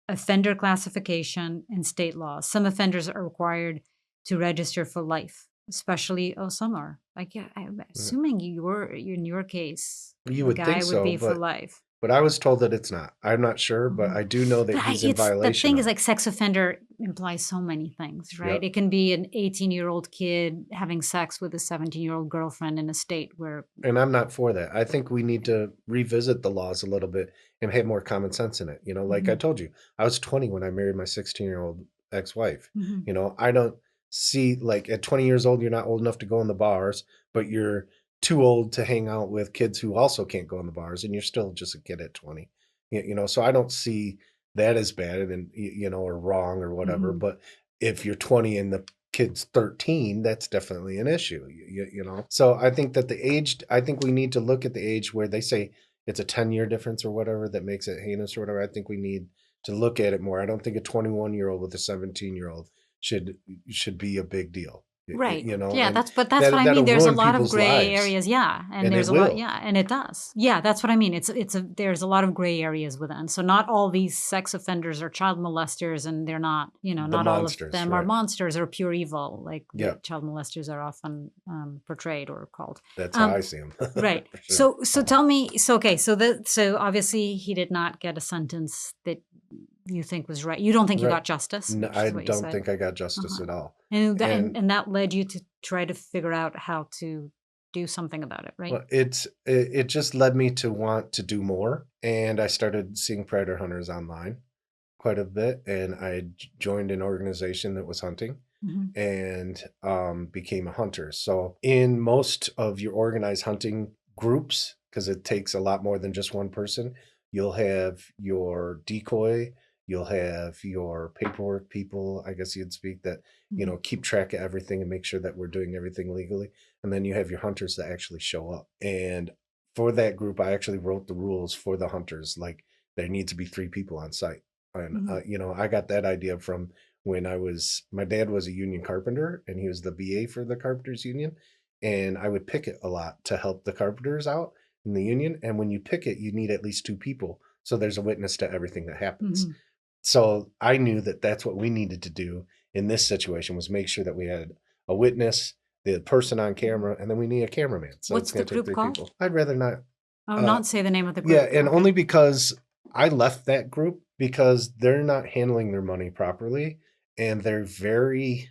[SPEAKER 2] offender classification, and state laws. Some offenders are required to register for life, especially some are. Like, I'm assuming in your case,
[SPEAKER 1] You
[SPEAKER 2] the
[SPEAKER 1] would
[SPEAKER 2] guy
[SPEAKER 1] think
[SPEAKER 2] would
[SPEAKER 1] so,
[SPEAKER 2] be for life.
[SPEAKER 1] but I was told that it's not. I'm not sure, but I do know that
[SPEAKER 2] But
[SPEAKER 1] he's in violation.
[SPEAKER 2] The thing
[SPEAKER 1] of
[SPEAKER 2] is,
[SPEAKER 1] it.
[SPEAKER 2] like, sex offender implies so many things, right?
[SPEAKER 1] Yep.
[SPEAKER 2] It can be an 18-year-old kid having sex with a 17-year-old girlfriend in a state where.
[SPEAKER 1] And I'm not for that. I think we need to revisit the laws a little bit and have more common sense in it. You know, like I told you, I was 20 when I married my 16-year-old ex-wife. You know, I don't see, like, at 20 years old, you're not old enough to go in the bars, but you're too old to hang out with kids who also can't go in the bars, and you're still just a kid at 20. You know, so I don't see that as bad and, you know, or wrong or whatever. But if you're 20 and the kid's 13, that's definitely an issue, you know? So I think that I think we need to look at the age where they say it's a 10-year difference or whatever that makes it heinous or whatever. I think we need to look at it more. I don't think a 21-year-old with a 17-year-old should be a big deal.
[SPEAKER 2] Right.
[SPEAKER 1] You know,
[SPEAKER 2] Yeah,
[SPEAKER 1] and
[SPEAKER 2] that's what I mean.
[SPEAKER 1] that'll
[SPEAKER 2] There's a
[SPEAKER 1] ruin
[SPEAKER 2] lot of
[SPEAKER 1] people's
[SPEAKER 2] gray
[SPEAKER 1] lives.
[SPEAKER 2] areas. Yeah. And there's
[SPEAKER 1] it
[SPEAKER 2] a lot.
[SPEAKER 1] will.
[SPEAKER 2] Yeah. And it does. Yeah, that's what I mean. There's a lot of gray areas within. So not all these sex offenders are child molesters, and they're not, you know,
[SPEAKER 1] The
[SPEAKER 2] not
[SPEAKER 1] monsters,
[SPEAKER 2] all of them are
[SPEAKER 1] right.
[SPEAKER 2] monsters or pure evil, like
[SPEAKER 1] Yeah.
[SPEAKER 2] child molesters are often portrayed or called.
[SPEAKER 1] That's how I see them.
[SPEAKER 2] Right.
[SPEAKER 1] For sure.
[SPEAKER 2] So tell me, so obviously he did not get a sentence that you think was right. You don't think he
[SPEAKER 1] Right.
[SPEAKER 2] got justice?
[SPEAKER 1] No,
[SPEAKER 2] which
[SPEAKER 1] I
[SPEAKER 2] is what you
[SPEAKER 1] don't
[SPEAKER 2] said.
[SPEAKER 1] think I got justice at all.
[SPEAKER 2] And that led you to try to figure out how to do something about it, right?
[SPEAKER 1] Well, it just led me to want to do more, and I started seeing predator hunters online quite a bit, and I joined an organization that was hunting and became a hunter. So in most of your organized hunting groups, because it takes a lot more than just one person, you'll have your decoy, you'll have your paperwork people, I guess you'd speak, that, you know, keep track of everything and make sure that we're doing everything legally. And then you have your hunters that actually show up. And for that group, I actually wrote the rules for the hunters. Like, there needs to be 3 people on site. And, you know, I got that idea from when my dad was a union carpenter, and he was the BA for the carpenters union. and I would picket a lot to help the carpenters out in the union. And when you picket, you need at least 2 people. So there's a witness to everything that happens.
[SPEAKER 2] Mhm.
[SPEAKER 1] So I knew that that's what we needed to do in this situation, was make sure that we had a witness, the person on camera, and then we need a cameraman. So
[SPEAKER 2] What's
[SPEAKER 1] it's going
[SPEAKER 2] the
[SPEAKER 1] to take
[SPEAKER 2] group
[SPEAKER 1] 3
[SPEAKER 2] called?
[SPEAKER 1] people. I'd rather not.
[SPEAKER 2] Oh, not say the name of the
[SPEAKER 1] Yeah,
[SPEAKER 2] group.
[SPEAKER 1] and
[SPEAKER 2] Okay.
[SPEAKER 1] only because I left that group because they're not handling their money properly, and they're very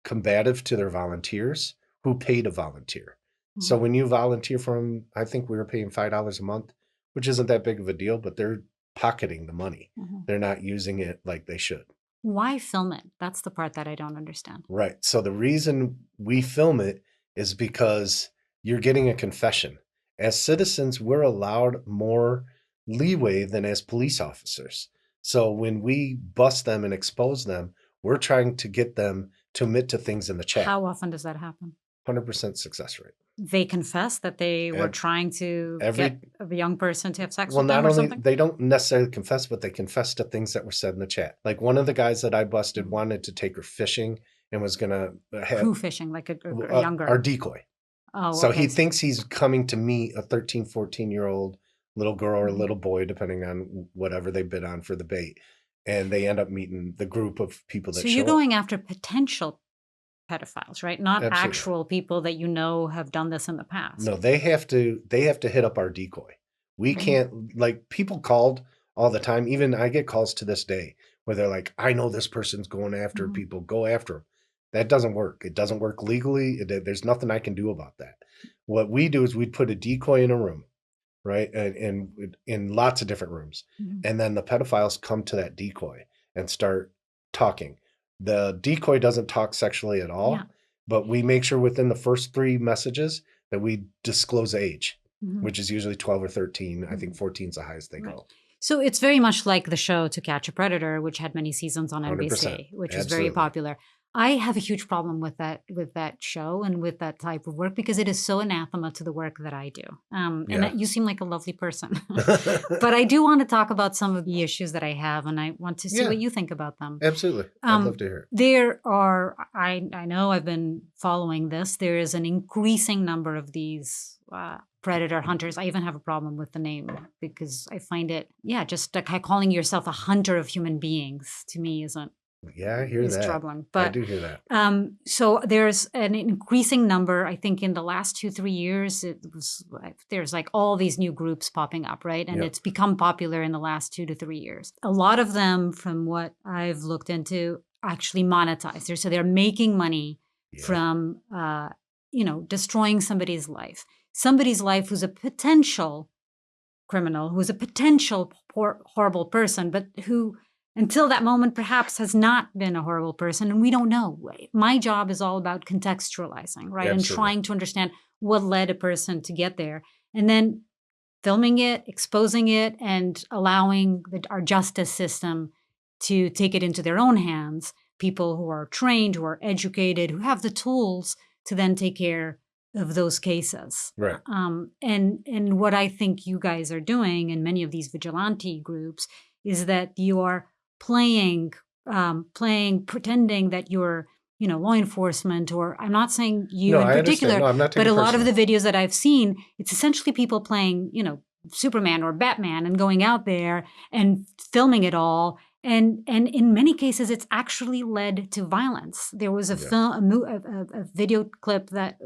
[SPEAKER 1] combative to their volunteers who pay to volunteer. So
[SPEAKER 2] Mhm.
[SPEAKER 1] when you volunteer from, I think we were paying $5 a month, which isn't that big of a deal, but they're pocketing the money.
[SPEAKER 2] Mhm.
[SPEAKER 1] They're not using it like they should.
[SPEAKER 2] Why film it? That's the part that I don't understand.
[SPEAKER 1] Right. So the reason we film it is because you're getting a confession. As citizens, we're allowed more leeway than as police officers. So when we bust them and expose them, we're trying to get them to admit to things in the chat.
[SPEAKER 2] How often does that happen?
[SPEAKER 1] 100% success rate.
[SPEAKER 2] They confess that they were trying to get a young person to have sex
[SPEAKER 1] Well,
[SPEAKER 2] with them
[SPEAKER 1] not
[SPEAKER 2] or
[SPEAKER 1] only
[SPEAKER 2] something?
[SPEAKER 1] they don't necessarily confess, but they confess to things that were said in the chat. Like one of the guys that I busted wanted to take her fishing and was gonna have
[SPEAKER 2] Who fishing? Like a young girl?
[SPEAKER 1] our decoy.
[SPEAKER 2] Oh,
[SPEAKER 1] So
[SPEAKER 2] okay.
[SPEAKER 1] he thinks he's coming to meet a 13, 14-year-old little girl or little boy, depending on whatever they bid on for the bait. And they end up meeting the group of people that
[SPEAKER 2] So
[SPEAKER 1] show
[SPEAKER 2] you're
[SPEAKER 1] up.
[SPEAKER 2] going after potential pedophiles, right? Not
[SPEAKER 1] Absolutely.
[SPEAKER 2] actual people that you know have done this in the past.
[SPEAKER 1] No, they have to hit up our decoy. We can't, like, people called all the time. Even I get calls to this day where they're like, I know this person's going after people, go after them. That doesn't work. It doesn't work legally. There's nothing I can do about that. What we do is we'd put a decoy in a room, right? And in lots of different rooms. And then the pedophiles come to that decoy and start talking. The decoy doesn't talk sexually at all, but we make sure within the first 3 messages that we disclose age, which is usually 12 or 13. I think 14 is the highest they go.
[SPEAKER 2] So it's very much like the show To Catch a Predator, which had many seasons on
[SPEAKER 1] 100%.
[SPEAKER 2] NBC, which was
[SPEAKER 1] Absolutely.
[SPEAKER 2] very popular. I have a huge problem with that show and with that type of work because it is so anathema to the work that I do. And you seem like a lovely person. But I do want to talk about some of the issues that I have, and I want to see what you think about them.
[SPEAKER 1] Absolutely. I'd love to hear it.
[SPEAKER 2] There are, I know I've been following this, there is an increasing number of these predator hunters. I even have a problem with the name because I find it, just like calling yourself a hunter of human beings to me isn't.
[SPEAKER 1] Yeah, I hear that.
[SPEAKER 2] Troubling. But
[SPEAKER 1] I do hear that.
[SPEAKER 2] So there's an increasing number. I think in the last 2-3 years, there's like all these new groups popping up, right? And it's become popular in the last 2 to 3 years. A lot of them, from what I've looked into, actually monetize. So they're making money from, destroying somebody's life who's a potential criminal, who's a potential horrible person, but who until that moment perhaps has not been a horrible person, and we don't know. My job is all about contextualizing, right?
[SPEAKER 1] Absolutely.
[SPEAKER 2] And trying to understand what led a person to get there, and then filming it, exposing it, and allowing our justice system to take it into their own hands. People who are trained, who are educated, who have the tools to then take care of those cases.
[SPEAKER 1] Right.
[SPEAKER 2] And what I think you guys are doing in many of these vigilante groups is that you are pretending that you're, law enforcement, or I'm not saying you in particular,
[SPEAKER 1] no, I'm not
[SPEAKER 2] but a lot of the
[SPEAKER 1] personal.
[SPEAKER 2] videos that I've seen, it's essentially people playing, Superman or Batman and going out there and filming it all. And in many cases, it's actually led to violence. There was a video clip that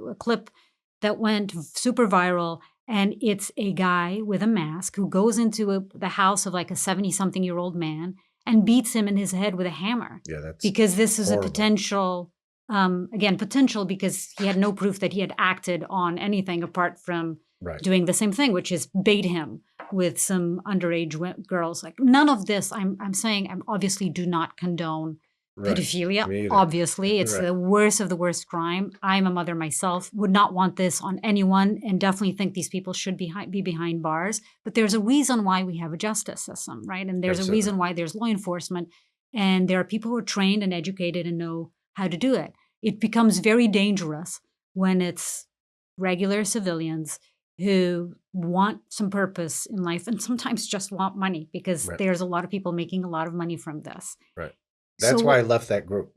[SPEAKER 2] went super viral. And it's a guy with a mask who goes into the house of like a 70-something-year-old man and beats him in his head with a hammer.
[SPEAKER 1] Yeah, that's
[SPEAKER 2] because this is
[SPEAKER 1] horrible.
[SPEAKER 2] A potential, potential because he had no proof that he had acted on anything apart from doing the same thing, which is bait him with some underage girls. Like none of this. I'm saying I obviously do not condone pedophilia. Obviously, it's the worst of the worst crime. I'm a mother myself, would not want this on anyone, and definitely think these people should be behind bars. But there's a reason why we have a justice system, right? And there's a reason why there's law enforcement, and there are people who are trained and educated and know how to do it. It becomes very dangerous when it's regular civilians who want some purpose in life and sometimes just want money because there's a lot of people making a lot of money from this.
[SPEAKER 1] Right. That's why I left that group,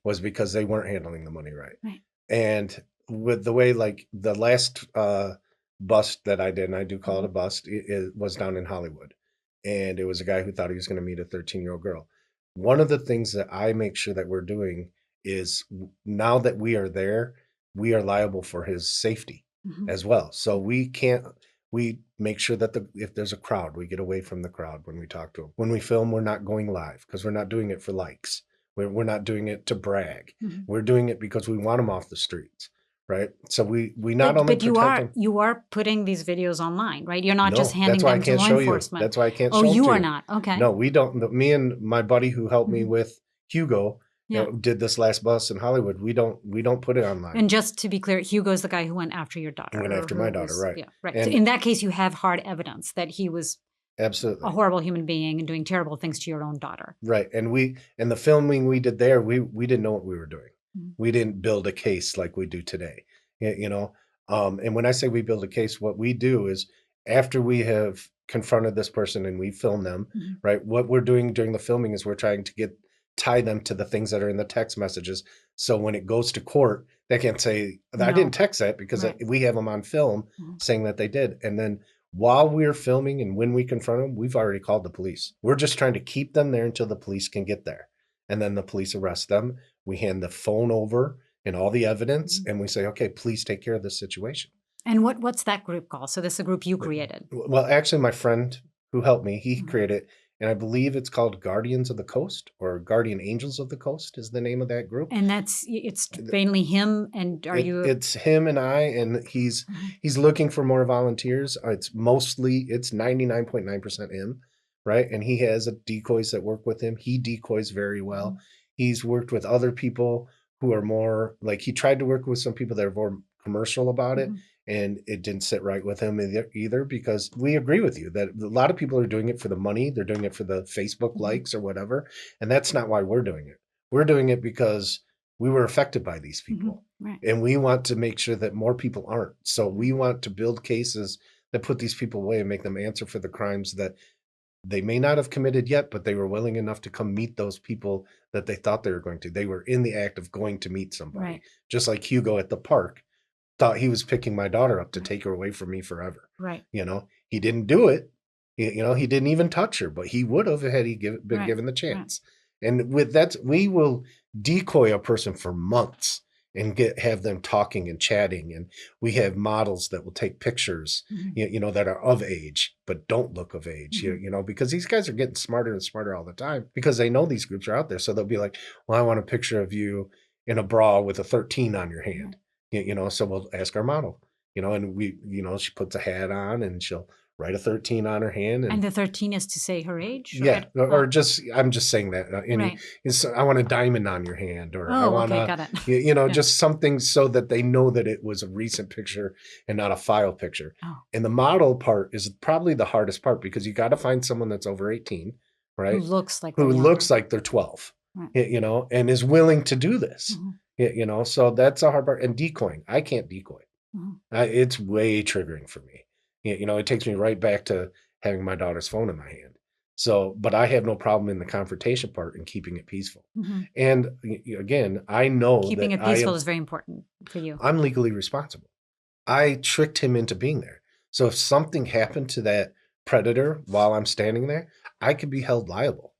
[SPEAKER 1] was because they weren't handling the money right. And with the way, like the last bust that I did, and I do call it a bust, it was down in Hollywood. And it was a guy who thought he was going to meet a 13-year-old girl. One of the things that I make sure that we're doing is now that we are there, we are liable for his safety as well. So we make sure that if there's a crowd, we get away from the crowd when we talk to them. When we film, we're not going live because we're not doing it for likes. We're not doing it to brag. We're doing it because we want them off the streets. Right. So we not only
[SPEAKER 2] But
[SPEAKER 1] protect them.
[SPEAKER 2] you are putting these videos online, right? You're not just
[SPEAKER 1] No,
[SPEAKER 2] handing
[SPEAKER 1] that's why I
[SPEAKER 2] them to
[SPEAKER 1] can't
[SPEAKER 2] law
[SPEAKER 1] show you.
[SPEAKER 2] enforcement.
[SPEAKER 1] That's why I can't
[SPEAKER 2] Oh,
[SPEAKER 1] show them
[SPEAKER 2] you
[SPEAKER 1] to
[SPEAKER 2] are
[SPEAKER 1] you.
[SPEAKER 2] not. Okay.
[SPEAKER 1] No, we don't. Me and my buddy who helped me with Hugo, did this last bus in Hollywood. We don't put it online.
[SPEAKER 2] And just to be clear, Hugo is the guy who went after your daughter.
[SPEAKER 1] Went after my daughter, right?
[SPEAKER 2] Yeah, right.
[SPEAKER 1] And
[SPEAKER 2] so in that case, you have hard evidence that he was
[SPEAKER 1] absolutely
[SPEAKER 2] a horrible human being and doing terrible things to your own daughter.
[SPEAKER 1] Right. And the filming we did there, we didn't know what we were doing. We didn't build a case like we do today. You know, and when I say we build a case, what we do is after we have confronted this person and we film them, right? What we're doing during the filming is we're trying to tie them to the things that are in the text messages. So when it goes to court, they can't say, I didn't text that because we have them on film saying that they did. And then while we're filming and when we confront them, we've already called the police. We're just trying to keep them there until the police can get there. And then the police arrest them. We hand the phone over and all the evidence, and we say, okay, please take care of this situation.
[SPEAKER 2] And what's that group called? So this is a group you created.
[SPEAKER 1] Well, actually, my friend who helped me, he created it, and I believe it's called Guardians of the Coast or Guardian Angels of the Coast is the name of that group.
[SPEAKER 2] And it's mainly him, and
[SPEAKER 1] It's him and I, and he's looking for more volunteers. It's 99.9% him, right? And he has decoys that work with him. He decoys very well. He's worked with other people who are more like, he tried to work with some people that are more commercial about it, and it didn't sit right with him either, because we agree with you that a lot of people are doing it for the money. They're doing it for the Facebook likes or whatever. And that's not why we're doing it. We're doing it because we were affected by these people.
[SPEAKER 2] Right.
[SPEAKER 1] And we want to make sure that more people aren't. So we want to build cases that put these people away and make them answer for the crimes that they may not have committed yet, but they were willing enough to come meet those people that they thought they were going to. They were in the act of going to meet somebody.
[SPEAKER 2] Right.
[SPEAKER 1] Just like Hugo at the park thought he was picking my daughter up to take her away from me forever.
[SPEAKER 2] Right.
[SPEAKER 1] You know, he didn't do it. You know, he didn't even touch her, but he would have had he been given the chance. Right. And with that, we will decoy a person for months and have them talking and chatting. And we have models that will take pictures, you know, that are of age, but don't look of age, you know, because these guys are getting smarter and smarter all the time because they know these groups are out there. So they'll be like, well, I want a picture of you in a bra with a 13 on your hand, you know, so we'll ask our model, you know, and you know, she puts a hat on and she'll write a 13 on her hand.
[SPEAKER 2] And the 13 is to say her age?
[SPEAKER 1] Yeah. Or just, I'm just saying that. I want a diamond on your hand, or I want
[SPEAKER 2] got it.
[SPEAKER 1] You know, just something so that they know that it was a recent picture and not a file picture.
[SPEAKER 2] Oh.
[SPEAKER 1] And the model part is probably the hardest part because you got to find someone that's over 18, right?
[SPEAKER 2] Who looks like
[SPEAKER 1] they're 12, you know, and is willing to do this, you know, so that's a hard part. And decoying, I can't decoy. It's way triggering for me. You know, it takes me right back to having my daughter's phone in my hand. So, but I have no problem in the confrontation part and keeping it peaceful. And again, I know
[SPEAKER 2] keeping it peaceful is very important for you.
[SPEAKER 1] I'm legally responsible. I tricked him into being there. So if something happened to that predator while I'm standing there, I could be held liable.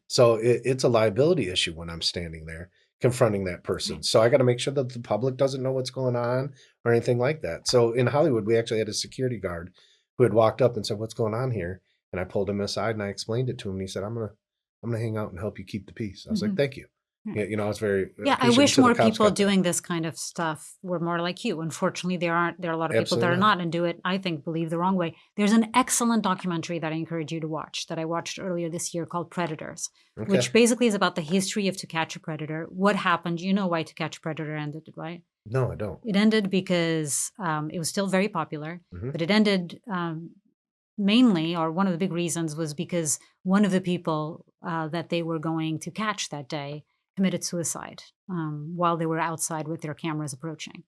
[SPEAKER 1] So it's a liability issue when I'm standing there confronting that person. So I got to make sure that the public doesn't know what's going on or anything like that. So in Hollywood, we actually had a security guard who had walked up and said, "What's going on here?" And I pulled him aside and I explained it to him. And he said, I'm gonna hang out and help you keep the peace. I was like, "Thank you." You know, I was very
[SPEAKER 2] I wish more people doing this kind of stuff were more like you. Unfortunately, there are a lot of people that are not and do it, I think, believe the wrong way. There's an excellent documentary that I encourage you to watch that I watched earlier this year called Predators, which basically is about the history of To Catch a Predator. What happened? You know why To Catch a Predator ended, right?
[SPEAKER 1] No, I don't.
[SPEAKER 2] It ended because it was still very popular, but it ended mainly, or one of the big reasons was because one of the people that they were going to catch that day committed suicide while they were outside with their cameras approaching.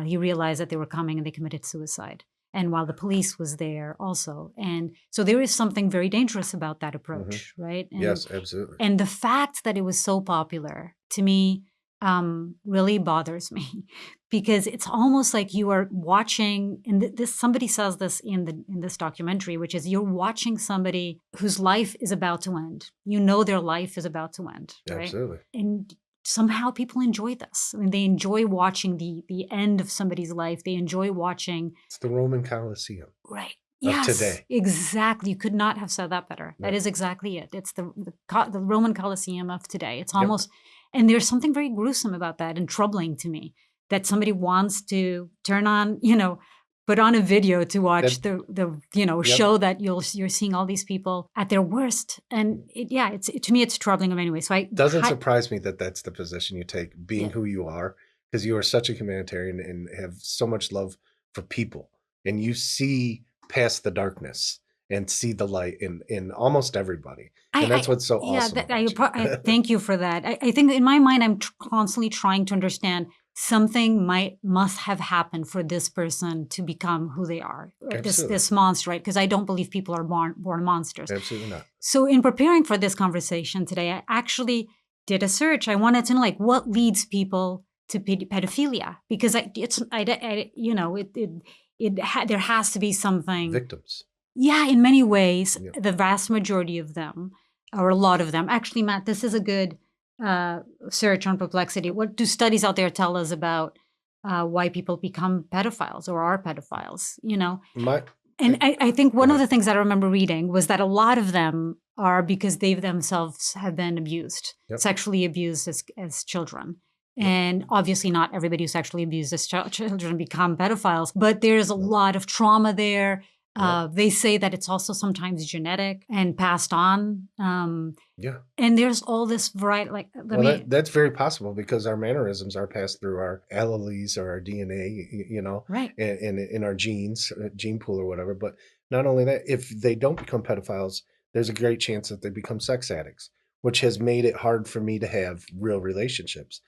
[SPEAKER 2] He realized that they were coming and they committed suicide. And while the police was there also. And so there is something very dangerous about that approach, right? And,
[SPEAKER 1] yes, absolutely.
[SPEAKER 2] And the fact that it was so popular, to me, really bothers me because it's almost like you are watching, and this somebody says this in this documentary, which is you're watching somebody whose life is about to end. You know their life is about to end, right?
[SPEAKER 1] Absolutely.
[SPEAKER 2] And somehow people enjoy this. I mean, they enjoy watching the end of somebody's life. They enjoy watching.
[SPEAKER 1] It's the Roman Colosseum.
[SPEAKER 2] Right.
[SPEAKER 1] Of
[SPEAKER 2] Yes,
[SPEAKER 1] today.
[SPEAKER 2] exactly. You could not have said that better.
[SPEAKER 1] No.
[SPEAKER 2] That is exactly it. It's the Roman Colosseum of today. It's
[SPEAKER 1] Yep.
[SPEAKER 2] almost, and there's something very gruesome about that and troubling to me that somebody wants to turn on, put on a video to watch the
[SPEAKER 1] Yep.
[SPEAKER 2] show that you're seeing all these people at their worst. And to me, it's troubling in many ways. So
[SPEAKER 1] Doesn't surprise me that that's the position you take, being
[SPEAKER 2] Yeah.
[SPEAKER 1] who you are, because you are such a humanitarian and have so much love for people, and you see past the darkness and see the light in almost everybody. And that's what's so awesome about you.
[SPEAKER 2] I thank you for that. I think in my mind, I'm constantly trying to understand something must have happened for this person to become who they are.
[SPEAKER 1] Absolutely.
[SPEAKER 2] This monster, right? Because I don't believe people are born monsters.
[SPEAKER 1] Absolutely not.
[SPEAKER 2] So in preparing for this conversation today, I actually did a search. I wanted to know what leads people to pedophilia, because there has to be something.
[SPEAKER 1] Victims.
[SPEAKER 2] Yeah, in many ways,
[SPEAKER 1] Yeah.
[SPEAKER 2] the vast majority of them, or a lot of them. Actually, Matt, this is a good search on Perplexity. What do studies out there tell us about why people become pedophiles or are pedophiles? I think one of the things that I remember reading was that a lot of them are because they themselves have been abused,
[SPEAKER 1] Yep.
[SPEAKER 2] sexually abused as children.
[SPEAKER 1] Yep.
[SPEAKER 2] And obviously not everybody who's sexually abused as children become pedophiles, but there's a lot of trauma there.
[SPEAKER 1] Yep.
[SPEAKER 2] They say that it's also sometimes genetic and passed on.
[SPEAKER 1] Yeah.
[SPEAKER 2] And there's all this variety.
[SPEAKER 1] That's very possible because our mannerisms are passed through our alleles or our DNA,
[SPEAKER 2] Right.
[SPEAKER 1] and in our genes, gene pool or whatever. But not only that, if they don't become pedophiles, there's a great chance that they become sex addicts, which has made it hard for me to have real relationships.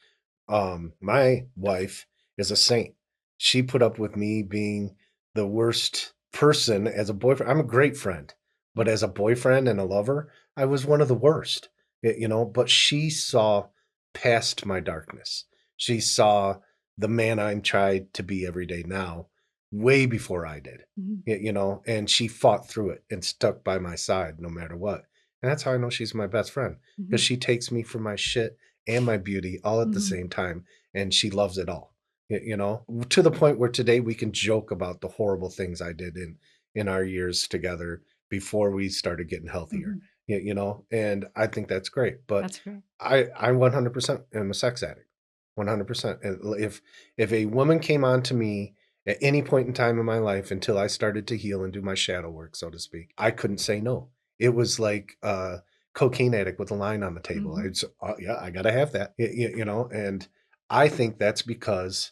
[SPEAKER 1] My wife is a saint. She put up with me being the worst person as a boyfriend. I'm a great friend, but as a boyfriend and a lover, I was one of the worst, but she saw past my darkness. She saw the man I'm tried to be every day now way before I did, and she fought through it and stuck by my side no matter what. And that's how I know she's my best friend, because she takes me for my shit and my beauty all at the same time, and she loves it all, to the point where today we can joke about the horrible things I did in our years together before we started getting healthier, and I think that's great. But
[SPEAKER 2] That's great.
[SPEAKER 1] I 100% am a sex addict, 100%. And if a woman came on to me at any point in time in my life until I started to heal and do my shadow work, so to speak, I couldn't say no. It was like cocaine addict with a line on the table. Yeah, I got to have that, and I think that's because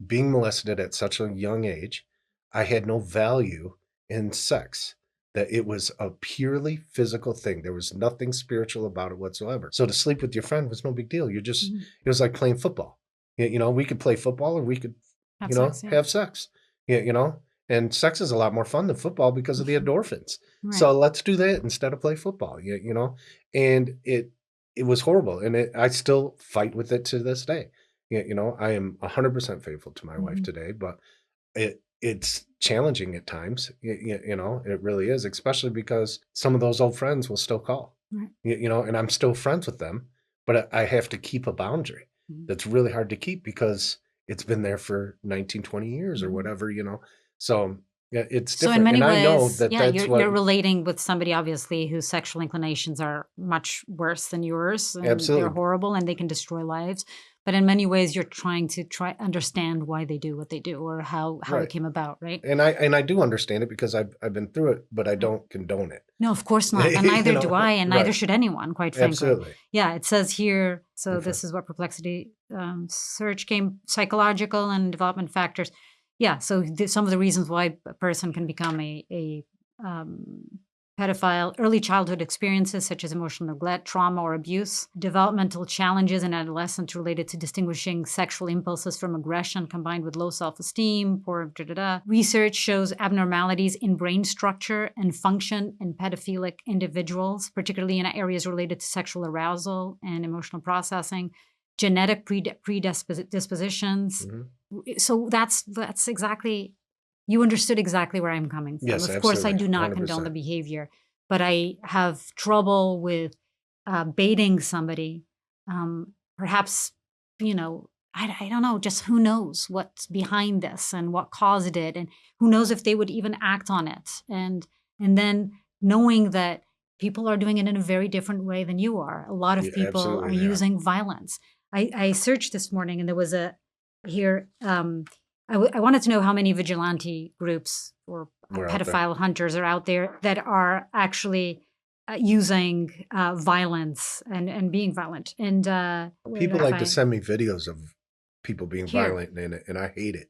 [SPEAKER 1] being molested at such a young age, I had no value in sex, that it was a purely physical thing. There was nothing spiritual about it whatsoever. So to sleep with your friend was no big deal. It was like playing football. We could play football or we could, have sex, and sex is a lot more fun than football because of the endorphins.
[SPEAKER 2] Right.
[SPEAKER 1] So let's do that instead of play football, and it was horrible. And I still fight with it to this day. I am 100% faithful to my wife today, but it's challenging at times. It really is, especially because some of those old friends will still call,
[SPEAKER 2] Right.
[SPEAKER 1] And I'm still friends with them, but I have to keep a boundary. That's really hard to keep because it's been there for 19, 20 years or whatever, So yeah, it's
[SPEAKER 2] So
[SPEAKER 1] different.
[SPEAKER 2] in many
[SPEAKER 1] And I know
[SPEAKER 2] ways,
[SPEAKER 1] that
[SPEAKER 2] yeah,
[SPEAKER 1] that's
[SPEAKER 2] you're relating with somebody obviously whose sexual inclinations are much worse than yours, and they're
[SPEAKER 1] absolutely.
[SPEAKER 2] horrible and they can destroy lives. But in many ways, you're trying to understand why they do what they do or how
[SPEAKER 1] Right.
[SPEAKER 2] it came about, right?
[SPEAKER 1] And I do understand it because I've been through it, but I don't condone it.
[SPEAKER 2] No, of course not. And neither do I, and neither
[SPEAKER 1] Right.
[SPEAKER 2] should anyone, quite frankly.
[SPEAKER 1] Absolutely.
[SPEAKER 2] Yeah, it says here, so
[SPEAKER 1] Okay.
[SPEAKER 2] this is what Perplexity search came, psychological and development factors. Yeah, so some of the reasons why a person can become a pedophile: early childhood experiences such as emotional neglect, trauma, or abuse; developmental challenges in adolescence related to distinguishing sexual impulses from aggression combined with low self-esteem, poor Research shows abnormalities in brain structure and function in pedophilic individuals, particularly in areas related to sexual arousal and emotional processing. genetic predispositions. So that's exactly, you understood exactly where I'm coming from.
[SPEAKER 1] Yes,
[SPEAKER 2] Of course, I
[SPEAKER 1] absolutely.
[SPEAKER 2] do not condone the
[SPEAKER 1] 100%.
[SPEAKER 2] behavior, but I have trouble with baiting somebody. Perhaps, you know, I don't know, just who knows what's behind this and what caused it, and who knows if they would even act on it. And then knowing that people are doing it in a very different way than you are. A lot
[SPEAKER 1] Yeah,
[SPEAKER 2] of people are
[SPEAKER 1] absolutely they are.
[SPEAKER 2] using violence. I searched this morning, and there was a here. I wanted to know how many vigilante groups or
[SPEAKER 1] We're out there.
[SPEAKER 2] pedophile hunters are out there that are actually using violence and being violent. And where did
[SPEAKER 1] People
[SPEAKER 2] I
[SPEAKER 1] like to
[SPEAKER 2] find
[SPEAKER 1] send me videos of people being
[SPEAKER 2] here?
[SPEAKER 1] violent in it, and I hate it.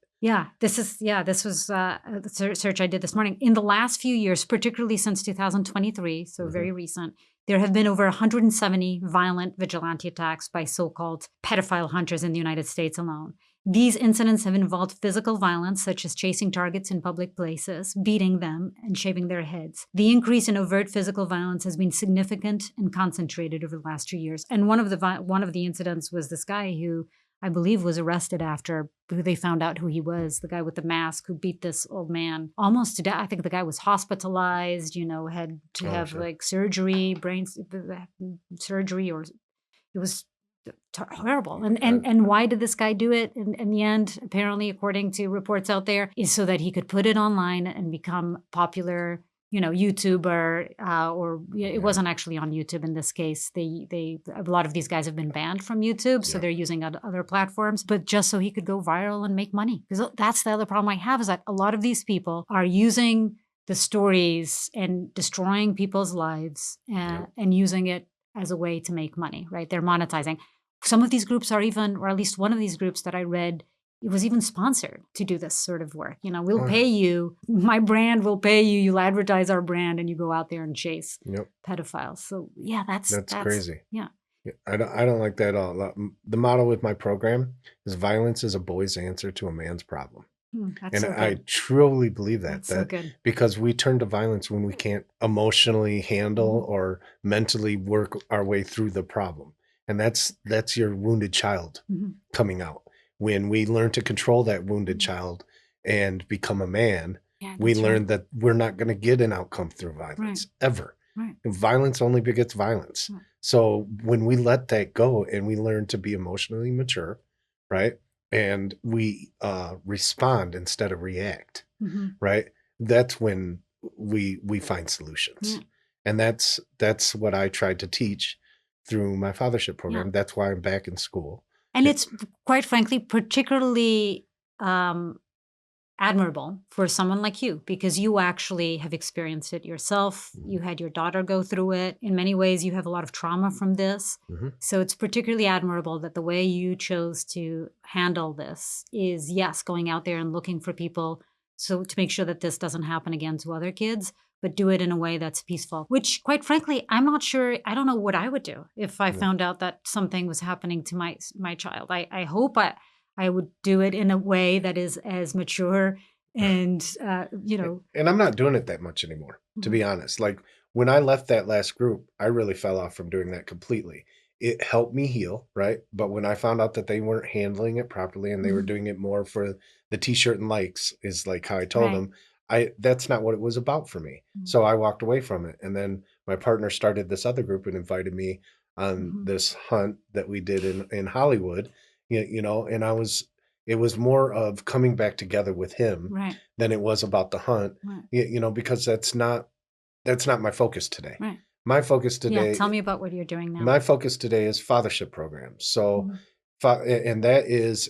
[SPEAKER 2] This was the search I did this morning. In the last few years, particularly since 2023, so very recent, there have been over 170 violent vigilante attacks by so-called pedophile hunters in the United States alone. These incidents have involved physical violence, such as chasing targets in public places, beating them, and shaving their heads. The increase in overt physical violence has been significant and concentrated over the last 2 years. And one of the incidents was this guy who I believe was arrested after they found out who he was, the guy with the mask who beat this old man almost to death. I think the guy was hospitalized, had to have
[SPEAKER 1] sure.
[SPEAKER 2] like surgery, brain surgery, or it was horrible. And why did this guy do it? In the end, apparently, according to reports out there, is so that he could put it online and become popular, YouTuber, it wasn't actually on YouTube in this case. A lot of these guys have been banned from YouTube, so they're using other platforms, but just so he could go viral and make money. Because that's the other problem I have, is that a lot of these people are using the stories and destroying people's lives and using it as a way to make money, right? They're monetizing. Some of these groups are even, or at least one of these groups that I read, it was even sponsored to do this sort of work. We'll pay you, my brand will pay you, you'll advertise our brand, and you go out there and chase pedophiles. So yeah, that's
[SPEAKER 1] crazy.
[SPEAKER 2] Yeah.
[SPEAKER 1] I don't like that at all. The motto with my program is violence is a boy's answer to a man's problem.
[SPEAKER 2] That's
[SPEAKER 1] And
[SPEAKER 2] so
[SPEAKER 1] I
[SPEAKER 2] good.
[SPEAKER 1] truly believe that.
[SPEAKER 2] That's so good.
[SPEAKER 1] Because we turn to violence when we can't emotionally handle or mentally work our way through the problem. And that's your wounded child coming out. When we learn to control that wounded child and become a man, we learn that we're not going to get an outcome through violence ever.
[SPEAKER 2] Right.
[SPEAKER 1] Violence only begets violence.
[SPEAKER 2] Right.
[SPEAKER 1] So when we let that go and we learn to be emotionally mature, right? And we respond instead of react, right? That's when we find solutions. And that's what I tried to teach through my Fathership Program. That's why I'm back in school.
[SPEAKER 2] And it's, quite frankly, particularly admirable for someone like you, because you actually have experienced it yourself. You had your daughter go through it. In many ways, you have a lot of trauma from this. So it's particularly admirable that the way you chose to handle this is, yes, going out there and looking for people to make sure that this doesn't happen again to other kids, but do it in a way that's peaceful, which, quite frankly, I'm not sure. I don't know what I would do if I found out that something was happening to my child. I hope I would do it in a way that is as mature and,
[SPEAKER 1] And I'm not doing it that much anymore, to be honest. Like when I left that last group, I really fell off from doing that completely. It helped me heal, right? But when I found out that they weren't handling it properly and they were doing it more for the t-shirt and likes, is like how I told them, that's not what it was about for me. So I walked away from it. And then my partner started this other group and invited me on this hunt that we did in Hollywood, and it was more of coming back together with him than it was about the hunt, because that's not my focus today.
[SPEAKER 2] Right.
[SPEAKER 1] My focus today.
[SPEAKER 2] Yeah, tell me about what you're doing now.
[SPEAKER 1] My focus today is Fathership Program. So, and that is,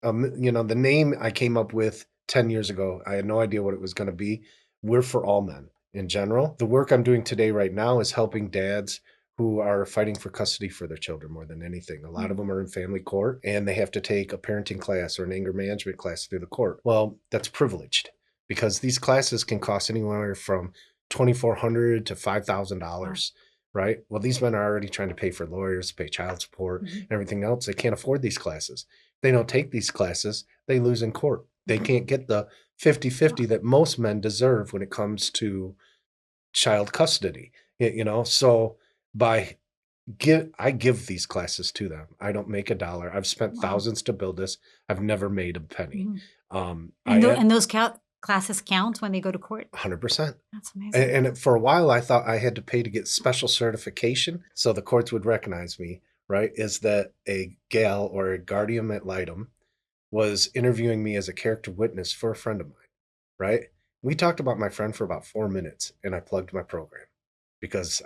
[SPEAKER 1] the name I came up with 10 years ago. I had no idea what it was going to be. We're for all men in general. The work I'm doing today right now is helping dads who are fighting for custody for their children more than anything. A lot of them are in family court and they have to take a parenting class or an anger management class through the court. Well, that's privileged because these classes can cost anywhere from $2,400 to $5,000, right? Well, these men are already trying to pay for lawyers, pay child support, and everything else. They can't afford these classes. If they don't take these classes, they lose in court. They can't get the 50-50 that most men deserve when it comes to child custody, So by I give these classes to them. I don't make a dollar. I've spent thousands to build this. I've never made a penny.
[SPEAKER 2] And those classes count when they go to court?
[SPEAKER 1] 100%.
[SPEAKER 2] That's amazing.
[SPEAKER 1] And for a while, I thought I had to pay to get special certification so the courts would recognize me, right? Is that a gal or a guardian ad litem was interviewing me as a character witness for a friend of mine, right? We talked about my friend for about 4 minutes, and I plugged my program because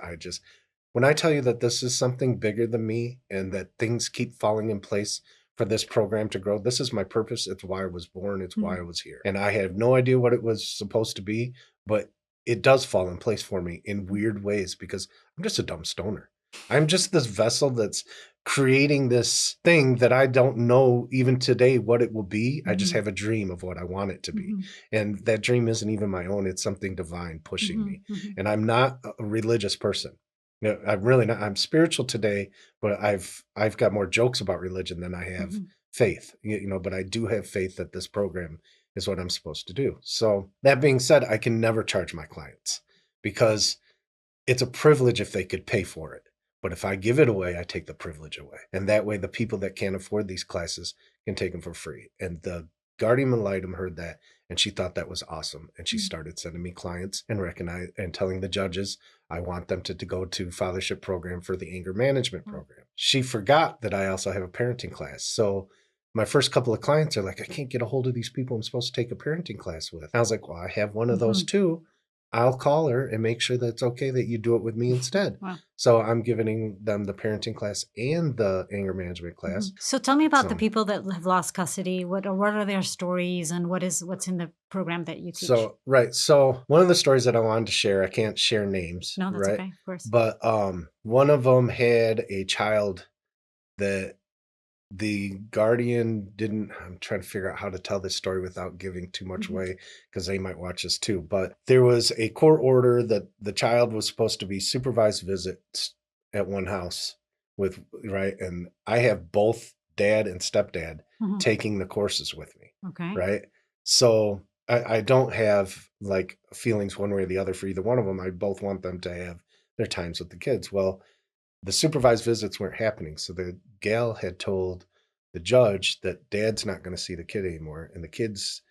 [SPEAKER 1] when I tell you that this is something bigger than me and that things keep falling in place for this program to grow, this is my purpose. It's why I was born. It's why I was here. And I have no idea what it was supposed to be, but it does fall in place for me in weird ways because I'm just a dumb stoner. I'm just this vessel that's creating this thing that I don't know even today what it will be. I just have a dream of what I want it to be. And that dream isn't even my own. It's something divine pushing me. And I'm not a religious person. No, I'm really not. I'm spiritual today, but I've got more jokes about religion than I have faith, but I do have faith that this program is what I'm supposed to do. So that being said, I can never charge my clients because it's a privilege if they could pay for it. But if I give it away, I take the privilege away. And that way, the people that can't afford these classes can take them for free. And the guardian ad litem heard that, and she thought that was awesome. And she started sending me clients and telling the judges, I want them to go to Fathership Program for the anger management program. She forgot that I also have a parenting class. So my first couple of clients are like, I can't get a hold of these people I'm supposed to take a parenting class with. I was like, well, I have one of those too. I'll call her and make sure that it's okay that you do it with me instead.
[SPEAKER 2] Wow.
[SPEAKER 1] So I'm giving them the parenting class and the anger management class.
[SPEAKER 2] So tell me about the people that have lost custody. What are their stories, and what's in the program that you teach?
[SPEAKER 1] So one of the stories that I wanted to share, I can't share names.
[SPEAKER 2] No, that's
[SPEAKER 1] right?
[SPEAKER 2] okay, of course.
[SPEAKER 1] But one of them had a child that the guardian didn't. I'm trying to figure out how to tell this story without giving too much away because they might watch this too. But there was a court order that the child was supposed to be supervised visits at one house right? And I have both dad and stepdad taking the courses with me.
[SPEAKER 2] Okay.
[SPEAKER 1] Right. So I don't have like feelings one way or the other for either one of them. I both want them to have their times with the kids. Well, the supervised visits weren't happening. So the gal had told the judge that dad's not going to see the kid anymore. And the kids,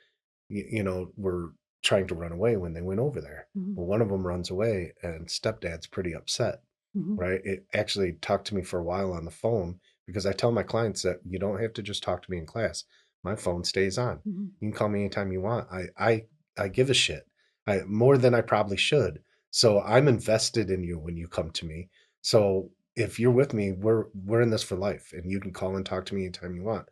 [SPEAKER 1] were trying to run away when they went over there. Well, one of them runs away and stepdad's pretty upset, right? It actually talked to me for a while on the phone because I tell my clients that you don't have to just talk to me in class. My phone stays on. You can call me anytime you want. I give a shit more than I probably should. So I'm invested in you when you come to me. So if you're with me, we're in this for life, and you can call and talk to me anytime you want.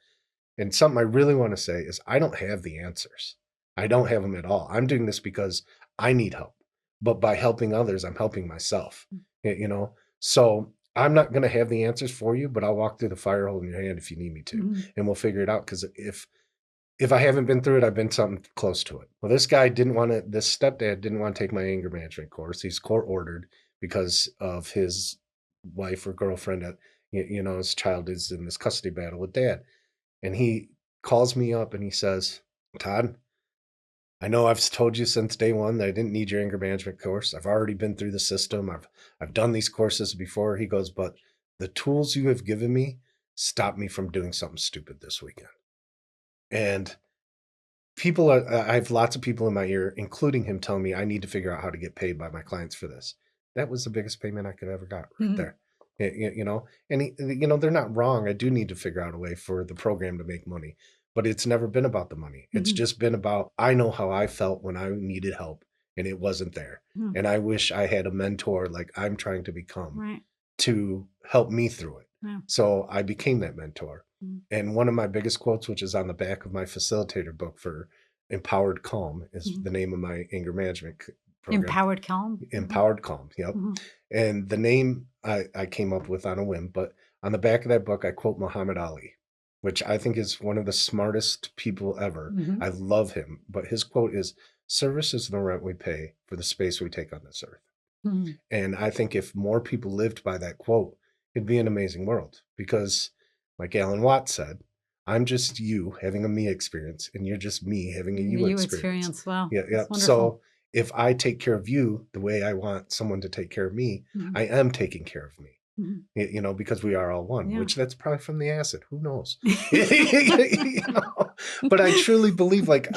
[SPEAKER 1] And something I really want to say is I don't have the answers. I don't have them at all. I'm doing this because I need help. But by helping others, I'm helping myself. So I'm not going to have the answers for you, but I'll walk through the fire holding your hand if you need me to, and we'll figure it out. Because if I haven't been through it, I've been something close to it. Well, this stepdad didn't want to take my anger management course. He's court ordered because of his wife or girlfriend his child is in this custody battle with dad. And he calls me up and he says, Todd, I know I've told you since day one that I didn't need your anger management course. I've already been through the system. I've done these courses before. He goes, but the tools you have given me stop me from doing something stupid this weekend. And I have lots of people in my ear, including him, telling me I need to figure out how to get paid by my clients for this. That was the biggest payment I could ever got right there. And they're not wrong. I do need to figure out a way for the program to make money, but it's never been about the money. It's just been about, I know how I felt when I needed help and it wasn't there. And I wish I had a mentor like I'm trying to become to help me through it. So I became that mentor. And one of my biggest quotes, which is on the back of my facilitator book for Empowered Calm, is the name of my anger management program.
[SPEAKER 2] Empowered Calm?
[SPEAKER 1] Empowered Calm, yep. And the name I came up with on a whim, but on the back of that book, I quote Muhammad Ali, which I think is one of the smartest people ever. I love him, but his quote is, service is the rent we pay for the space we take on this earth. And I think if more people lived by that quote, it'd be an amazing world because, like Alan Watts said, I'm just you having a me experience, and you're just me having a you experience.
[SPEAKER 2] Wow.
[SPEAKER 1] Yeah. So if I take care of you the way I want someone to take care of me, I am taking care of me. because we are all one,
[SPEAKER 2] Yeah.
[SPEAKER 1] which that's probably from the acid. Who knows? But I truly believe, like,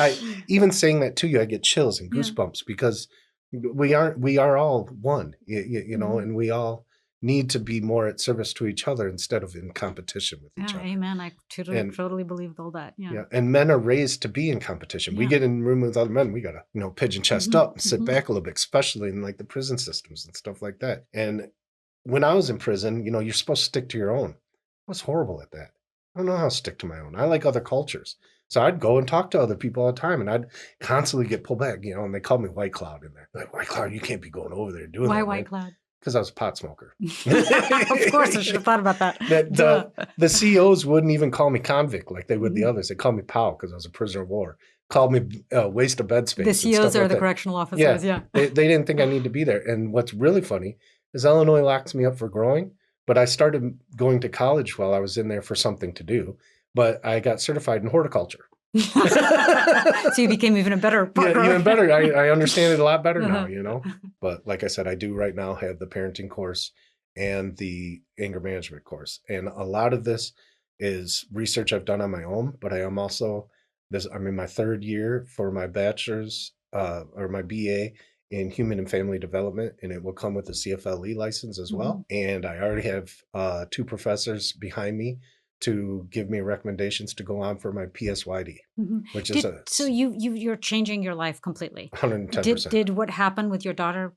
[SPEAKER 1] even saying that to you, I get chills and goosebumps because we are all one, and we all need to be more at service to each other instead of in competition with each
[SPEAKER 2] Yeah,
[SPEAKER 1] other.
[SPEAKER 2] amen. I
[SPEAKER 1] And
[SPEAKER 2] totally believe all that. Yeah.
[SPEAKER 1] yeah, and men are raised to be in competition. We
[SPEAKER 2] Yeah.
[SPEAKER 1] get in a room with other men, we gotta, pigeon chest up and sit back a little bit, especially in like the prison systems and stuff like that. And when I was in prison, you're supposed to stick to your own. I was horrible at that. I don't know how to stick to my own. I like other cultures. So I'd go and talk to other people all the time, and I'd constantly get pulled back, and they called me White Cloud in there. Like, White Cloud, you can't be going over there doing
[SPEAKER 2] Why
[SPEAKER 1] that,
[SPEAKER 2] White
[SPEAKER 1] man.
[SPEAKER 2] Cloud?
[SPEAKER 1] Because I was a pot smoker.
[SPEAKER 2] Of course, I should have thought about that.
[SPEAKER 1] The COs wouldn't even call me convict like they would the others. They called me POW because I was a prisoner of war. Called me waste of bed space.
[SPEAKER 2] The COs are the correctional officers, yeah.
[SPEAKER 1] They didn't think I need to be there. And what's really funny is Illinois locks me up for growing, but I started going to college while I was in there for something to do. But I got certified in horticulture.
[SPEAKER 2] So you became even a better partner.
[SPEAKER 1] Yeah, even better. I understand it a lot better now, But like I said, I do right now have the parenting course and the anger management course. And a lot of this is research I've done on my own, but I'm in my third year for my bachelor's or my BA in human and family development, and it will come with a CFLE license as well. And I already have 2 professors behind me to give me recommendations to go on for my PSYD, which is
[SPEAKER 2] so you're changing your life completely.
[SPEAKER 1] 110%.
[SPEAKER 2] Did what happened with your daughter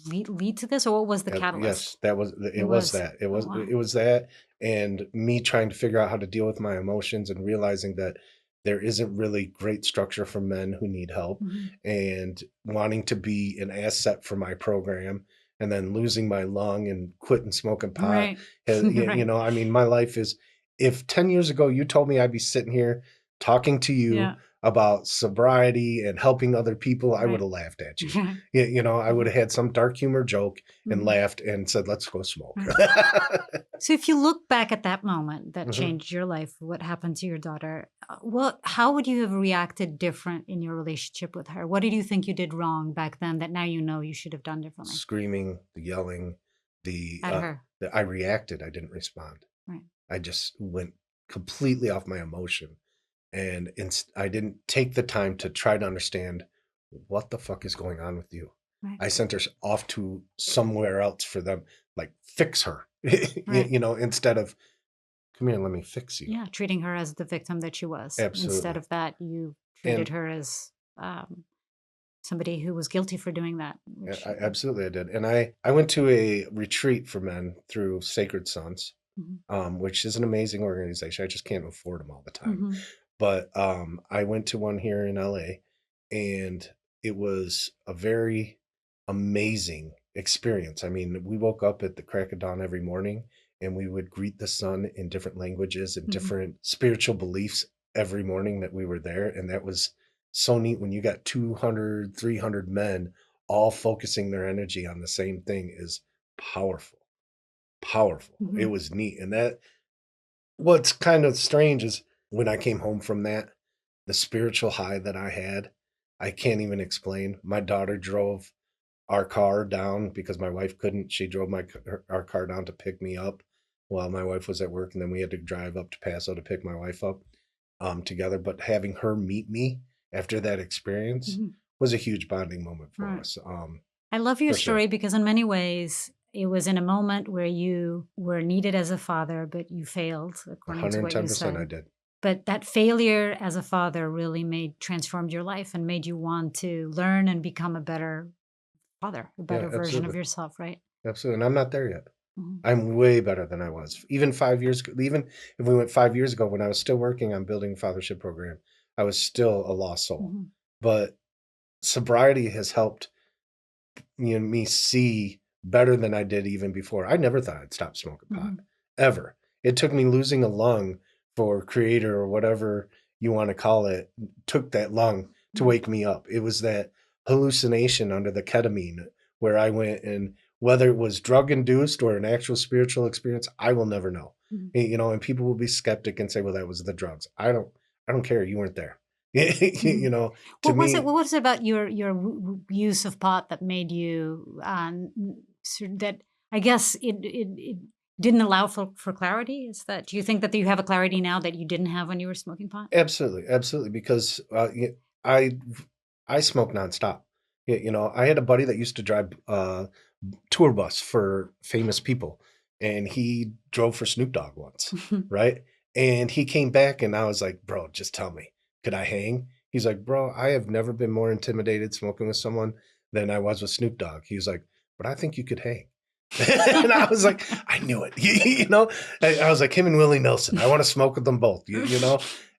[SPEAKER 2] lead to this, or what was the catalyst?
[SPEAKER 1] Yes, it was that. It was that, and me trying to figure out how to deal with my emotions and realizing that there isn't really great structure for men who need help, and wanting to be an asset for my program, and then losing my lung and quitting smoking pot.
[SPEAKER 2] Right.
[SPEAKER 1] I mean, my life is, if 10 years ago you told me I'd be sitting here talking to you about sobriety and helping other people, I would have laughed at you. I would have had some dark humor joke and laughed and said, let's go smoke.
[SPEAKER 2] So if you look back at that moment that changed your life, what happened to your daughter, how would you have reacted different in your relationship with her? What did you think you did wrong back then that now you should have done differently?
[SPEAKER 1] Screaming, the yelling,
[SPEAKER 2] at her.
[SPEAKER 1] I reacted. I didn't respond.
[SPEAKER 2] Right.
[SPEAKER 1] I just went completely off my emotion. And I didn't take the time to try to understand what the fuck is going on with you.
[SPEAKER 2] Right.
[SPEAKER 1] I sent her off to somewhere else for them, like, fix her,
[SPEAKER 2] Right.
[SPEAKER 1] instead of, come here, let me fix you.
[SPEAKER 2] Yeah, treating her as the victim that she was.
[SPEAKER 1] Absolutely.
[SPEAKER 2] Instead of that, you treated her as somebody who was guilty for doing that.
[SPEAKER 1] Absolutely, I did. And I went to a retreat for men through Sacred Sons, which is an amazing organization. I just can't afford them all the time. But I went to one here in LA, and it was a very amazing experience. I mean, we woke up at the crack of dawn every morning, and we would greet the sun in different languages and different spiritual beliefs every morning that we were there. And that was so neat when you got 200, 300 men all focusing their energy on the same thing is powerful. It was neat. And what's kind of strange is when I came home from that, the spiritual high that I had, I can't even explain. My daughter drove our car down because my wife couldn't. She drove our car down to pick me up while my wife was at work, and then we had to drive up to Paso to pick my wife up together. But having her meet me after that experience was a huge bonding moment for us.
[SPEAKER 2] I love your story because in many ways, it was in a moment where you were needed as a father, but you failed, according to what you said.
[SPEAKER 1] 110% I did.
[SPEAKER 2] But that failure as a father really transformed your life and made you want to learn and become a better father, a better version of yourself, right?
[SPEAKER 1] Absolutely. And I'm not there yet. I'm way better than I was. Even 5 years ago, even if we went 5 years ago when I was still working on building Fathership Program, I was still a lost soul. But sobriety has helped me see better than I did even before. I never thought I'd stop smoking pot, ever. It took me losing a lung for creator or whatever you want to call it, took that lung to wake me up. It was that hallucination under the ketamine where I went, and whether it was drug induced or an actual spiritual experience, I will never know. And people will be skeptic and say, well, that was the drugs. I don't care. You weren't there.
[SPEAKER 2] What was it about your use of pot that made you that I guess it didn't allow for clarity? Do you think that you have a clarity now that you didn't have when you were smoking pot?
[SPEAKER 1] Absolutely, because I I smoke nonstop. I had a buddy that used to drive tour bus for famous people, and he drove for Snoop Dogg once, right? And he came back, and I was like, "Bro, just tell me, could I hang?" He's like, "Bro, I have never been more intimidated smoking with someone than I was with Snoop Dogg." He was like, "But I think you could hang." And I was like, I knew it. I was like him and Willie Nelson. I want to smoke with them both.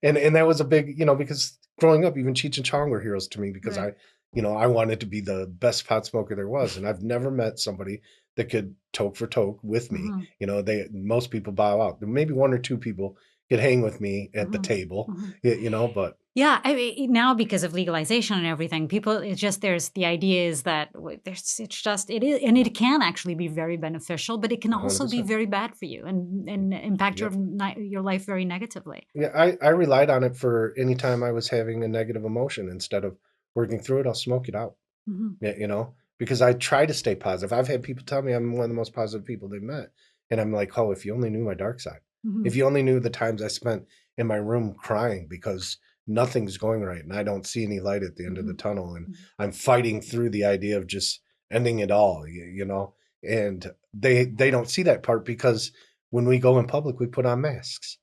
[SPEAKER 1] And that was a big, because growing up, even Cheech and Chong were heroes to me because
[SPEAKER 2] Right.
[SPEAKER 1] I wanted to be the best pot smoker there was, and I've never met somebody that could toke for toke with me.
[SPEAKER 2] Mhm.
[SPEAKER 1] Most people bow out. Maybe one or two people could hang with me at the
[SPEAKER 2] Mhm.
[SPEAKER 1] table,
[SPEAKER 2] Mhm.
[SPEAKER 1] but
[SPEAKER 2] Yeah, I mean, now because of legalization and everything, people, it's just, there's the idea is that it's just, it is, and it can actually be very beneficial, but it can also be
[SPEAKER 1] 100%.
[SPEAKER 2] very bad for you and impact
[SPEAKER 1] Yep.
[SPEAKER 2] your life very negatively.
[SPEAKER 1] Yeah, I relied on it for any time I was having a negative emotion. Instead of working through it, I'll smoke it out.
[SPEAKER 2] Mhm.
[SPEAKER 1] Yeah, because I try to stay positive. I've had people tell me I'm one of the most positive people they've met. And I'm like, oh, if you only knew my dark side. If
[SPEAKER 2] Mhm.
[SPEAKER 1] you only knew the times I spent in my room crying because nothing's going right and I don't see any light at the end of the
[SPEAKER 2] Mhm.
[SPEAKER 1] tunnel. And
[SPEAKER 2] Mhm.
[SPEAKER 1] I'm fighting through the idea of just ending it all, And they don't see that part because when we go in public, we put on masks.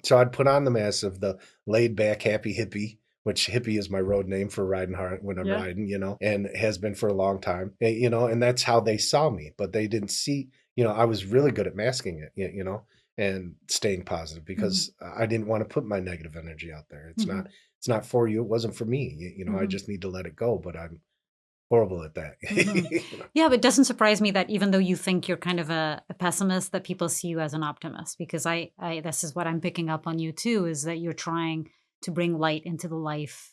[SPEAKER 1] So I'd put on the mask of the laid back, happy hippie, which hippie is my road name for riding hard when I'm
[SPEAKER 2] Yeah.
[SPEAKER 1] riding, and has been for a long time, and that's how they saw me, but they didn't see, I was really good at masking it, and staying positive
[SPEAKER 2] Mhm.
[SPEAKER 1] because I didn't want to put my negative energy out there.
[SPEAKER 2] Mhm.
[SPEAKER 1] It's not for you. It wasn't for me. I
[SPEAKER 2] Mhm.
[SPEAKER 1] just need to let it go, but I'm horrible at that.
[SPEAKER 2] Mhm. Yeah, but it doesn't surprise me that even though you think you're kind of a pessimist, that people see you as an optimist. Because this is what I'm picking up on you too, is that you're trying to bring light into life,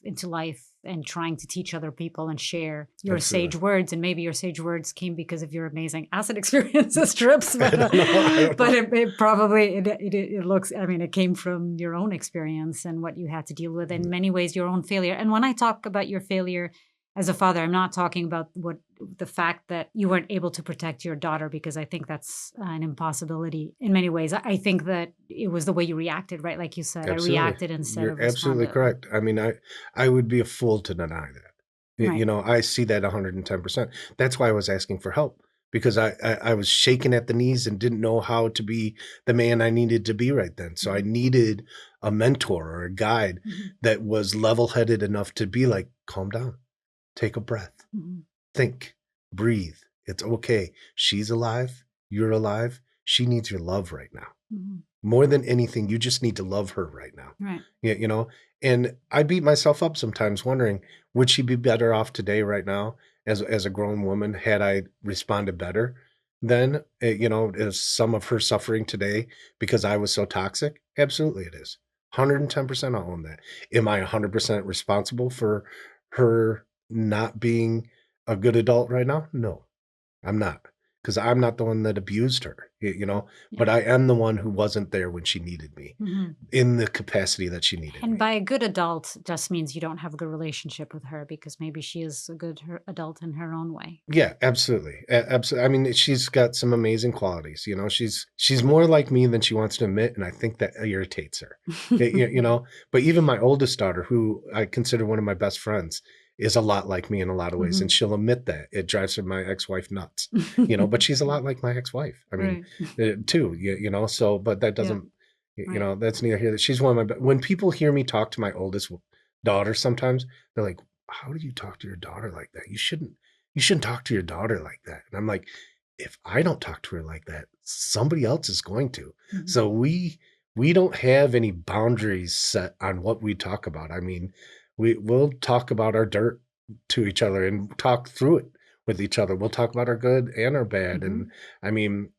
[SPEAKER 2] and trying to teach other people and share your
[SPEAKER 1] Absolutely.
[SPEAKER 2] sage words. And maybe your sage words came because of your amazing acid experiences, trips,
[SPEAKER 1] I
[SPEAKER 2] but
[SPEAKER 1] don't know. I don't know.
[SPEAKER 2] it probably it looks. I mean, it came from your own experience and what you had to deal with. In many ways, your own failure. And when I talk about your failure as a father, I'm not talking about the fact that you weren't able to protect your daughter, because I think that's an impossibility in many ways. I think that it was the way you reacted, right? Like you said, I
[SPEAKER 1] Absolutely.
[SPEAKER 2] reacted instead
[SPEAKER 1] You're
[SPEAKER 2] of
[SPEAKER 1] absolutely
[SPEAKER 2] responded.
[SPEAKER 1] correct. I mean, I would be a fool to deny that.
[SPEAKER 2] Right.
[SPEAKER 1] I see that 110%. That's why I was asking for help because I was shaking at the knees and didn't know how to be the man I needed to be right then. So I
[SPEAKER 2] Mhm.
[SPEAKER 1] needed a mentor or a guide
[SPEAKER 2] Mhm.
[SPEAKER 1] that was level-headed enough to be like, calm down, take a breath,
[SPEAKER 2] Mhm.
[SPEAKER 1] think, breathe. It's okay. She's alive. You're alive. She needs your love right now.
[SPEAKER 2] Mhm.
[SPEAKER 1] More than anything, you just need to love her right now.
[SPEAKER 2] Right.
[SPEAKER 1] Yeah, and I beat myself up sometimes wondering, would she be better off today right now as a grown woman had I responded better then? Is some of her suffering today because I was so toxic? Absolutely it is. 110% I'll own that. Am I 100% responsible for her not being a good adult right now? No. I'm not, because 'cause I'm not the one that abused her, but
[SPEAKER 2] Yeah.
[SPEAKER 1] I am the one who wasn't there when she needed me,
[SPEAKER 2] Mhm.
[SPEAKER 1] in the capacity that she needed
[SPEAKER 2] And
[SPEAKER 1] me.
[SPEAKER 2] by a good adult just means you don't have a good relationship with her, because maybe she is a good adult in her own way.
[SPEAKER 1] Yeah, absolutely, absolutely. I mean, she's got some amazing qualities, she's more like me than she wants to admit, and I think that irritates her. But even my oldest daughter, who I consider one of my best friends, is a lot like me in a lot of ways, and
[SPEAKER 2] Mhm.
[SPEAKER 1] she'll admit that. It drives her my ex-wife nuts, but she's a lot like my ex-wife. I mean,
[SPEAKER 2] Right.
[SPEAKER 1] too, so but that
[SPEAKER 2] Yeah.
[SPEAKER 1] doesn't,
[SPEAKER 2] Right.
[SPEAKER 1] that's neither here. She's one of my when people hear me talk to my oldest daughter sometimes, they're like, "How do you talk to your daughter like that? You shouldn't talk to your daughter like that." And I'm like, if I don't talk to her like that, somebody else is going to.
[SPEAKER 2] Mhm.
[SPEAKER 1] So we don't have any boundaries set on what we talk about. I mean, we'll talk about our dirt to each other and talk through it with each other. We'll talk about our good and our bad. And
[SPEAKER 2] Mhm.
[SPEAKER 1] I mean,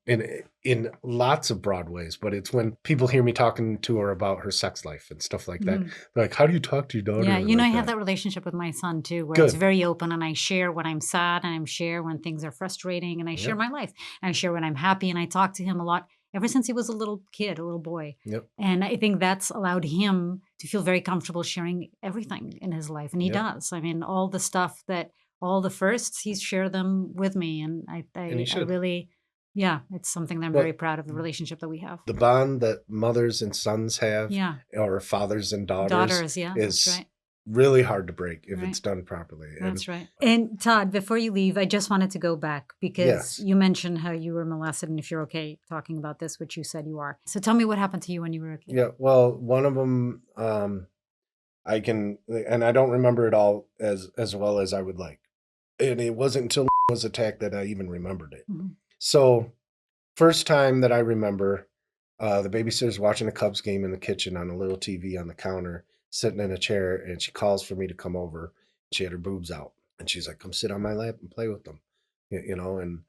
[SPEAKER 1] in lots of broad ways, but it's when people hear me talking to her about her sex life and stuff like that.
[SPEAKER 2] Mhm.
[SPEAKER 1] They're like, how do you talk to your
[SPEAKER 2] Yeah,
[SPEAKER 1] daughter
[SPEAKER 2] I
[SPEAKER 1] like
[SPEAKER 2] have
[SPEAKER 1] that?
[SPEAKER 2] that relationship with my son too, where it's
[SPEAKER 1] Good.
[SPEAKER 2] very open, and I share when I'm sad, and I share when things are frustrating, and I share
[SPEAKER 1] Yep.
[SPEAKER 2] my life, and I share when I'm happy, and I talk to him a lot ever since he was a little kid, a little boy.
[SPEAKER 1] Yep.
[SPEAKER 2] And I think that's allowed him to feel very comfortable sharing everything in his life. And he
[SPEAKER 1] Yep.
[SPEAKER 2] does. I mean, all the firsts, he's shared them with me. And
[SPEAKER 1] And you
[SPEAKER 2] I
[SPEAKER 1] should.
[SPEAKER 2] really, Yeah, it's something that I'm
[SPEAKER 1] But
[SPEAKER 2] very proud of, the relationship that we have.
[SPEAKER 1] the bond that mothers and sons have,
[SPEAKER 2] Yeah.
[SPEAKER 1] or fathers and daughters,
[SPEAKER 2] Daughters, yeah, that's
[SPEAKER 1] is
[SPEAKER 2] right.
[SPEAKER 1] really hard to break if
[SPEAKER 2] Right.
[SPEAKER 1] it's done properly. And
[SPEAKER 2] That's right. And Todd, before you leave, I just wanted to go back because
[SPEAKER 1] yes,
[SPEAKER 2] you mentioned how you were molested, and if you're okay talking about this, which you said you are. So tell me what happened to you when you were a kid.
[SPEAKER 1] yeah. Well, one of them, I can, and I don't remember it all as well as I would like. And it wasn't until was attacked that I even remembered it.
[SPEAKER 2] Mhm.
[SPEAKER 1] So first time that I remember, the babysitter's watching a Cubs game in the kitchen on a little TV on the counter, sitting in a chair, and she calls for me to come over. She had her boobs out, and she's like, "Come sit on my lap and play with them," And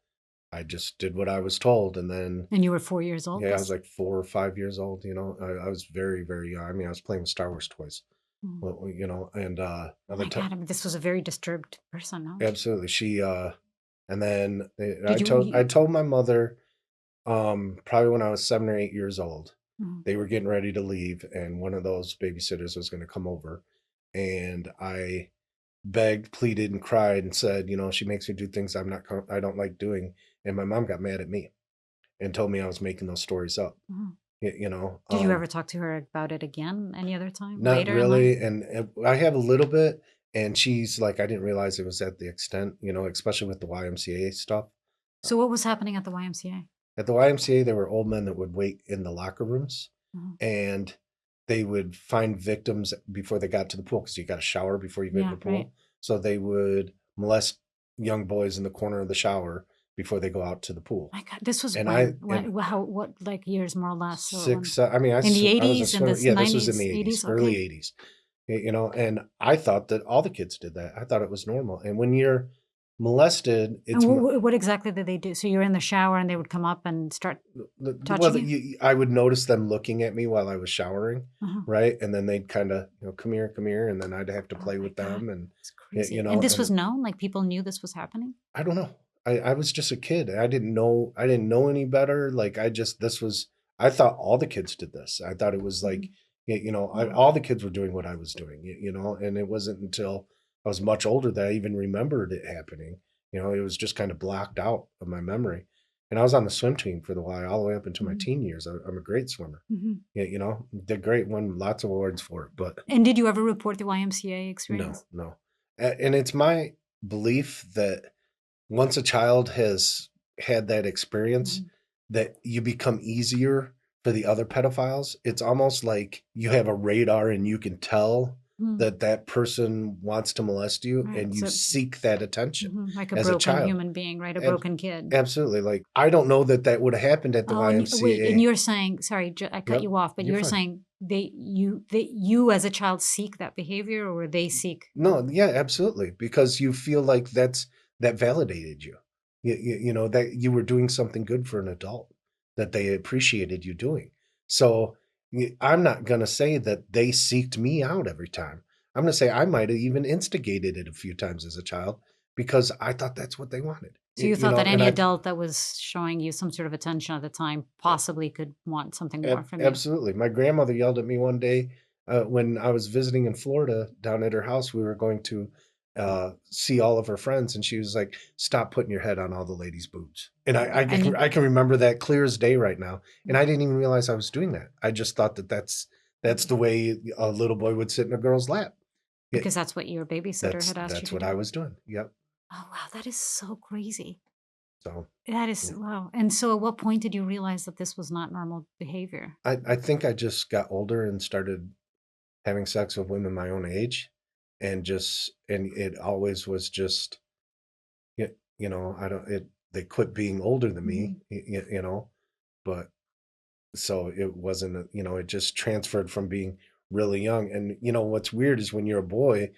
[SPEAKER 1] I just did what I was told, and then
[SPEAKER 2] And you were 4 years old?
[SPEAKER 1] yeah, I was like 4 or 5 years old. I was very, very young. I mean, I was playing with Star Wars toys.
[SPEAKER 2] Mm.
[SPEAKER 1] And
[SPEAKER 2] Oh
[SPEAKER 1] another
[SPEAKER 2] my
[SPEAKER 1] time,
[SPEAKER 2] God, I mean, this was a very disturbed person, no?
[SPEAKER 1] absolutely, she and then
[SPEAKER 2] Did
[SPEAKER 1] I told my mother, probably when I was 7 or 8 years old.
[SPEAKER 2] Mhm.
[SPEAKER 1] They were getting ready to leave, and one of those babysitters was going to come over, and I begged, pleaded, and cried, and said, she makes me do things I don't like doing, and my mom got mad at me and told me I was making those stories up.
[SPEAKER 2] Mhm.
[SPEAKER 1] You
[SPEAKER 2] Did you ever talk to her about it again any other time
[SPEAKER 1] Not
[SPEAKER 2] later in life?
[SPEAKER 1] really, and I have a little bit, and she's like, I didn't realize it was at the extent, especially with the YMCA stuff.
[SPEAKER 2] So what was happening at the YMCA?
[SPEAKER 1] At the YMCA, there were old men that would wait in the locker rooms,
[SPEAKER 2] Mhm.
[SPEAKER 1] and they would find victims before they got to the pool because you got to shower before you get in
[SPEAKER 2] Yeah,
[SPEAKER 1] the pool.
[SPEAKER 2] right.
[SPEAKER 1] So they would molest young boys in the corner of the shower before they go out to the pool.
[SPEAKER 2] My God, this was
[SPEAKER 1] And
[SPEAKER 2] what, like years more or less? Or when?
[SPEAKER 1] I mean,
[SPEAKER 2] In the
[SPEAKER 1] I was a
[SPEAKER 2] 80s, in the
[SPEAKER 1] swimmer. Yeah, this was in
[SPEAKER 2] 90s,
[SPEAKER 1] the 80s,
[SPEAKER 2] 80s?
[SPEAKER 1] early
[SPEAKER 2] Okay.
[SPEAKER 1] 80s. And I thought that all the kids did that. I thought it was normal. And when you're molested,
[SPEAKER 2] And
[SPEAKER 1] it's
[SPEAKER 2] what exactly did they do? So you're in the shower and they would come up and start
[SPEAKER 1] well,
[SPEAKER 2] touching you?
[SPEAKER 1] I would notice them looking at me while I was showering,
[SPEAKER 2] Uh-huh.
[SPEAKER 1] right? And then they'd kind of, come here, and then I'd have to
[SPEAKER 2] Oh
[SPEAKER 1] play
[SPEAKER 2] my
[SPEAKER 1] with
[SPEAKER 2] God,
[SPEAKER 1] them, and
[SPEAKER 2] it's crazy.
[SPEAKER 1] know,
[SPEAKER 2] And this was
[SPEAKER 1] and
[SPEAKER 2] known? Like people knew this was happening?
[SPEAKER 1] I don't know. I was just a kid. I didn't know. I didn't know any better. Like this was. I thought all the kids did this. I thought it was like,
[SPEAKER 2] Mhm. Wow.
[SPEAKER 1] all the kids were doing what I was doing. And it wasn't until I was much older that I even remembered it happening. It was just kind of blocked out of my memory. And I was on the swim team for the while, all the way up into my
[SPEAKER 2] Mhm.
[SPEAKER 1] teen years. I'm a great swimmer.
[SPEAKER 2] Mhm.
[SPEAKER 1] Did great, won lots of awards for it. But
[SPEAKER 2] And did you ever report the YMCA
[SPEAKER 1] no,
[SPEAKER 2] experience?
[SPEAKER 1] no. And it's my belief that once a child has had that experience,
[SPEAKER 2] Mhm.
[SPEAKER 1] that you become easier for the other pedophiles. It's almost like you have a radar and you can tell
[SPEAKER 2] Mm.
[SPEAKER 1] that that person wants to molest you,
[SPEAKER 2] Right.
[SPEAKER 1] and you
[SPEAKER 2] So
[SPEAKER 1] seek that attention
[SPEAKER 2] like a
[SPEAKER 1] as a
[SPEAKER 2] broken
[SPEAKER 1] child.
[SPEAKER 2] human being, right? A
[SPEAKER 1] Ab-
[SPEAKER 2] broken kid.
[SPEAKER 1] Absolutely. Like, I don't know that that would have happened at the
[SPEAKER 2] Oh, and wait, and
[SPEAKER 1] YMCA.
[SPEAKER 2] you're saying, sorry, I cut
[SPEAKER 1] Yep,
[SPEAKER 2] you off, but
[SPEAKER 1] you're
[SPEAKER 2] you're
[SPEAKER 1] fine.
[SPEAKER 2] saying you as a child seek that behavior, or they seek?
[SPEAKER 1] No, yeah, absolutely. Because you feel like that validated you. That you were doing something good for an adult that they appreciated you doing. So I'm not going to say that they seeked me out every time. I'm going to say I might have even instigated it a few times as a child because I thought that's what they wanted.
[SPEAKER 2] So you thought that
[SPEAKER 1] And
[SPEAKER 2] any adult that was showing you some sort of attention at the time possibly could want something more from you?
[SPEAKER 1] Absolutely. My grandmother yelled at me one day when I was visiting in Florida down at her house. We were going to see all of her friends, and she was like, "Stop putting your head on all the ladies' boobs." And
[SPEAKER 2] And you,
[SPEAKER 1] I can remember that clear as day right now. And I didn't even realize I was doing that. I just thought that that's the way a little boy would sit in a girl's lap.
[SPEAKER 2] because that's what your babysitter had asked you
[SPEAKER 1] That's
[SPEAKER 2] to
[SPEAKER 1] what
[SPEAKER 2] do.
[SPEAKER 1] I was doing. Yep.
[SPEAKER 2] Oh wow, that is so crazy.
[SPEAKER 1] So
[SPEAKER 2] That is
[SPEAKER 1] yeah.
[SPEAKER 2] wow. And so at what point did you realize that this was not normal behavior?
[SPEAKER 1] I think I just got older and started having sex with women my own age, and it always was just I don't it they quit being older than me,
[SPEAKER 2] Mhm.
[SPEAKER 1] but so it wasn't it just transferred from being really young. And what's weird is when you're a boy,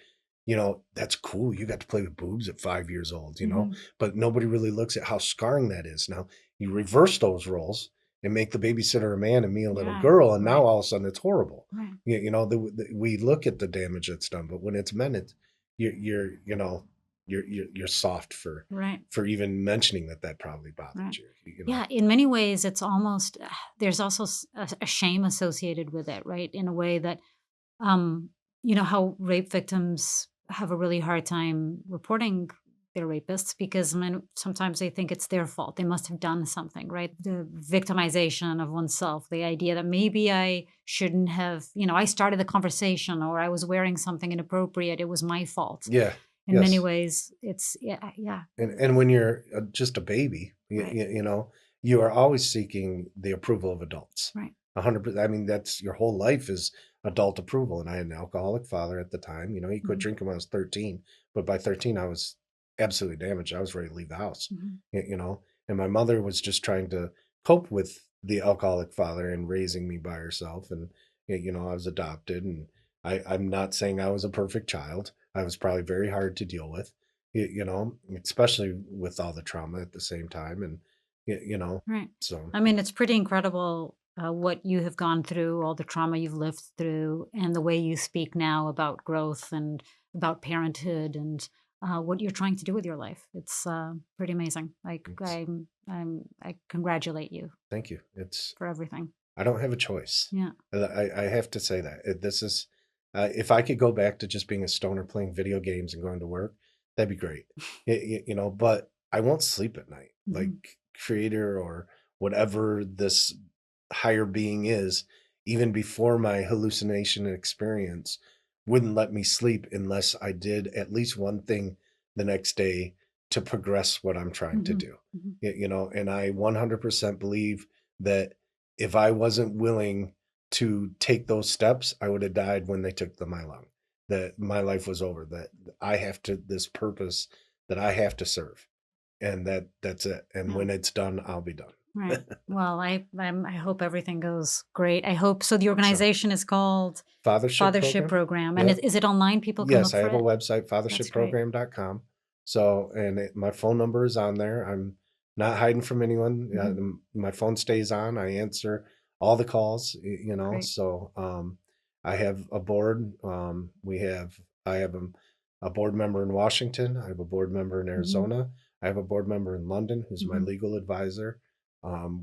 [SPEAKER 1] that's cool, you got to play with boobs at 5 years old,
[SPEAKER 2] Mhm.
[SPEAKER 1] but nobody really looks at how scarring that is. Now you reverse those roles and make the babysitter a man and me a little
[SPEAKER 2] Yeah,
[SPEAKER 1] girl, and now
[SPEAKER 2] right,
[SPEAKER 1] all of a sudden it's horrible.
[SPEAKER 2] right,
[SPEAKER 1] We look at the damage that's done, but when it's men, it's you're you're soft
[SPEAKER 2] right,
[SPEAKER 1] for even mentioning that probably bothered
[SPEAKER 2] right.
[SPEAKER 1] you.
[SPEAKER 2] Yeah, in many ways, it's almost there's also a shame associated with it, right? In a way that, um, you know, how rape victims have a really hard time reporting they're rapists because men sometimes they think it's their fault. They must have done something, right? The victimization of oneself, the idea that maybe I shouldn't have, I started the conversation or I was wearing something inappropriate. It was my fault.
[SPEAKER 1] Yeah.
[SPEAKER 2] In many
[SPEAKER 1] Yes.
[SPEAKER 2] ways, it's, yeah.
[SPEAKER 1] And when you're just a baby,
[SPEAKER 2] Right.
[SPEAKER 1] you are always seeking the approval of adults.
[SPEAKER 2] Right.
[SPEAKER 1] 100%. I mean, that's your whole life is adult approval. And I had an alcoholic father at the time. He quit drinking when I was 13, but by 13, I was absolutely damaged. I was ready to leave the house, and my mother was just trying to cope with the alcoholic father and raising me by herself. And, I was adopted, and I'm not saying I was a perfect child. I was probably very hard to deal with, especially with all the trauma at the same time. And,
[SPEAKER 2] Right.
[SPEAKER 1] so
[SPEAKER 2] I mean, it's pretty incredible what you have gone through, all the trauma you've lived through, and the way you speak now about growth and about parenthood and what you're trying to do with your life. It's pretty amazing.
[SPEAKER 1] it's,
[SPEAKER 2] I congratulate you
[SPEAKER 1] thank you.
[SPEAKER 2] for everything.
[SPEAKER 1] I don't have a choice.
[SPEAKER 2] Yeah.
[SPEAKER 1] I have to say that this is, if I could go back to just being a stoner playing video games and going to work, that'd be great. But I won't sleep at night.
[SPEAKER 2] Mhm.
[SPEAKER 1] Like creator or whatever this higher being is, even before my hallucination experience, wouldn't let me sleep unless I did at least one thing the next day to progress what I'm trying to
[SPEAKER 2] Mhm.
[SPEAKER 1] do.
[SPEAKER 2] Mhm.
[SPEAKER 1] And I 100% believe that if I wasn't willing to take those steps, I would have died when they took my lung. That my life was over. That I have to this purpose that I have to serve, and that's it. And
[SPEAKER 2] Yeah.
[SPEAKER 1] when it's done, I'll be done.
[SPEAKER 2] Right. Well, I hope everything goes great. I hope so. The
[SPEAKER 1] So,
[SPEAKER 2] organization is called
[SPEAKER 1] Fathership
[SPEAKER 2] Fathership
[SPEAKER 1] Program.
[SPEAKER 2] Program, and
[SPEAKER 1] Yep.
[SPEAKER 2] is it online? People can
[SPEAKER 1] Yes,
[SPEAKER 2] look
[SPEAKER 1] I
[SPEAKER 2] for
[SPEAKER 1] have a
[SPEAKER 2] it.
[SPEAKER 1] website,
[SPEAKER 2] That's great.
[SPEAKER 1] fathershipprogram.com. So, and my phone number is on there. I'm not hiding from anyone.
[SPEAKER 2] Mhm.
[SPEAKER 1] My phone stays on. I answer all the calls,
[SPEAKER 2] Great.
[SPEAKER 1] So, I have a board. I have a board member in Washington. I have a board member in
[SPEAKER 2] Mhm.
[SPEAKER 1] Arizona. I have a board member in London who's my
[SPEAKER 2] Mhm.
[SPEAKER 1] legal advisor.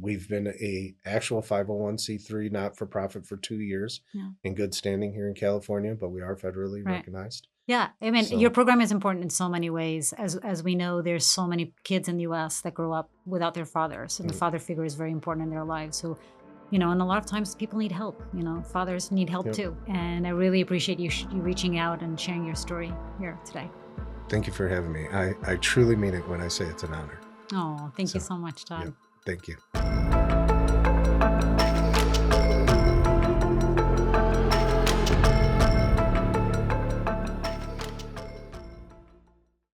[SPEAKER 1] We've been a actual 501c3 not for profit for 2 years
[SPEAKER 2] Yeah.
[SPEAKER 1] in good standing here in California, but we are federally
[SPEAKER 2] Right.
[SPEAKER 1] recognized.
[SPEAKER 2] Yeah, I mean, your
[SPEAKER 1] So,
[SPEAKER 2] program is important in so many ways. As we know, there's so many kids in the U.S. that grow up without their fathers, and the
[SPEAKER 1] mm,
[SPEAKER 2] father figure is very important in their lives. So, and a lot of times people need help. Fathers need help
[SPEAKER 1] yep.
[SPEAKER 2] too. And I really appreciate you reaching out and sharing your story here today.
[SPEAKER 1] Thank you for having me. I truly mean it when I say it's an honor.
[SPEAKER 2] Oh, thank you
[SPEAKER 1] So,
[SPEAKER 2] so much, Todd.
[SPEAKER 1] yep. Thank you.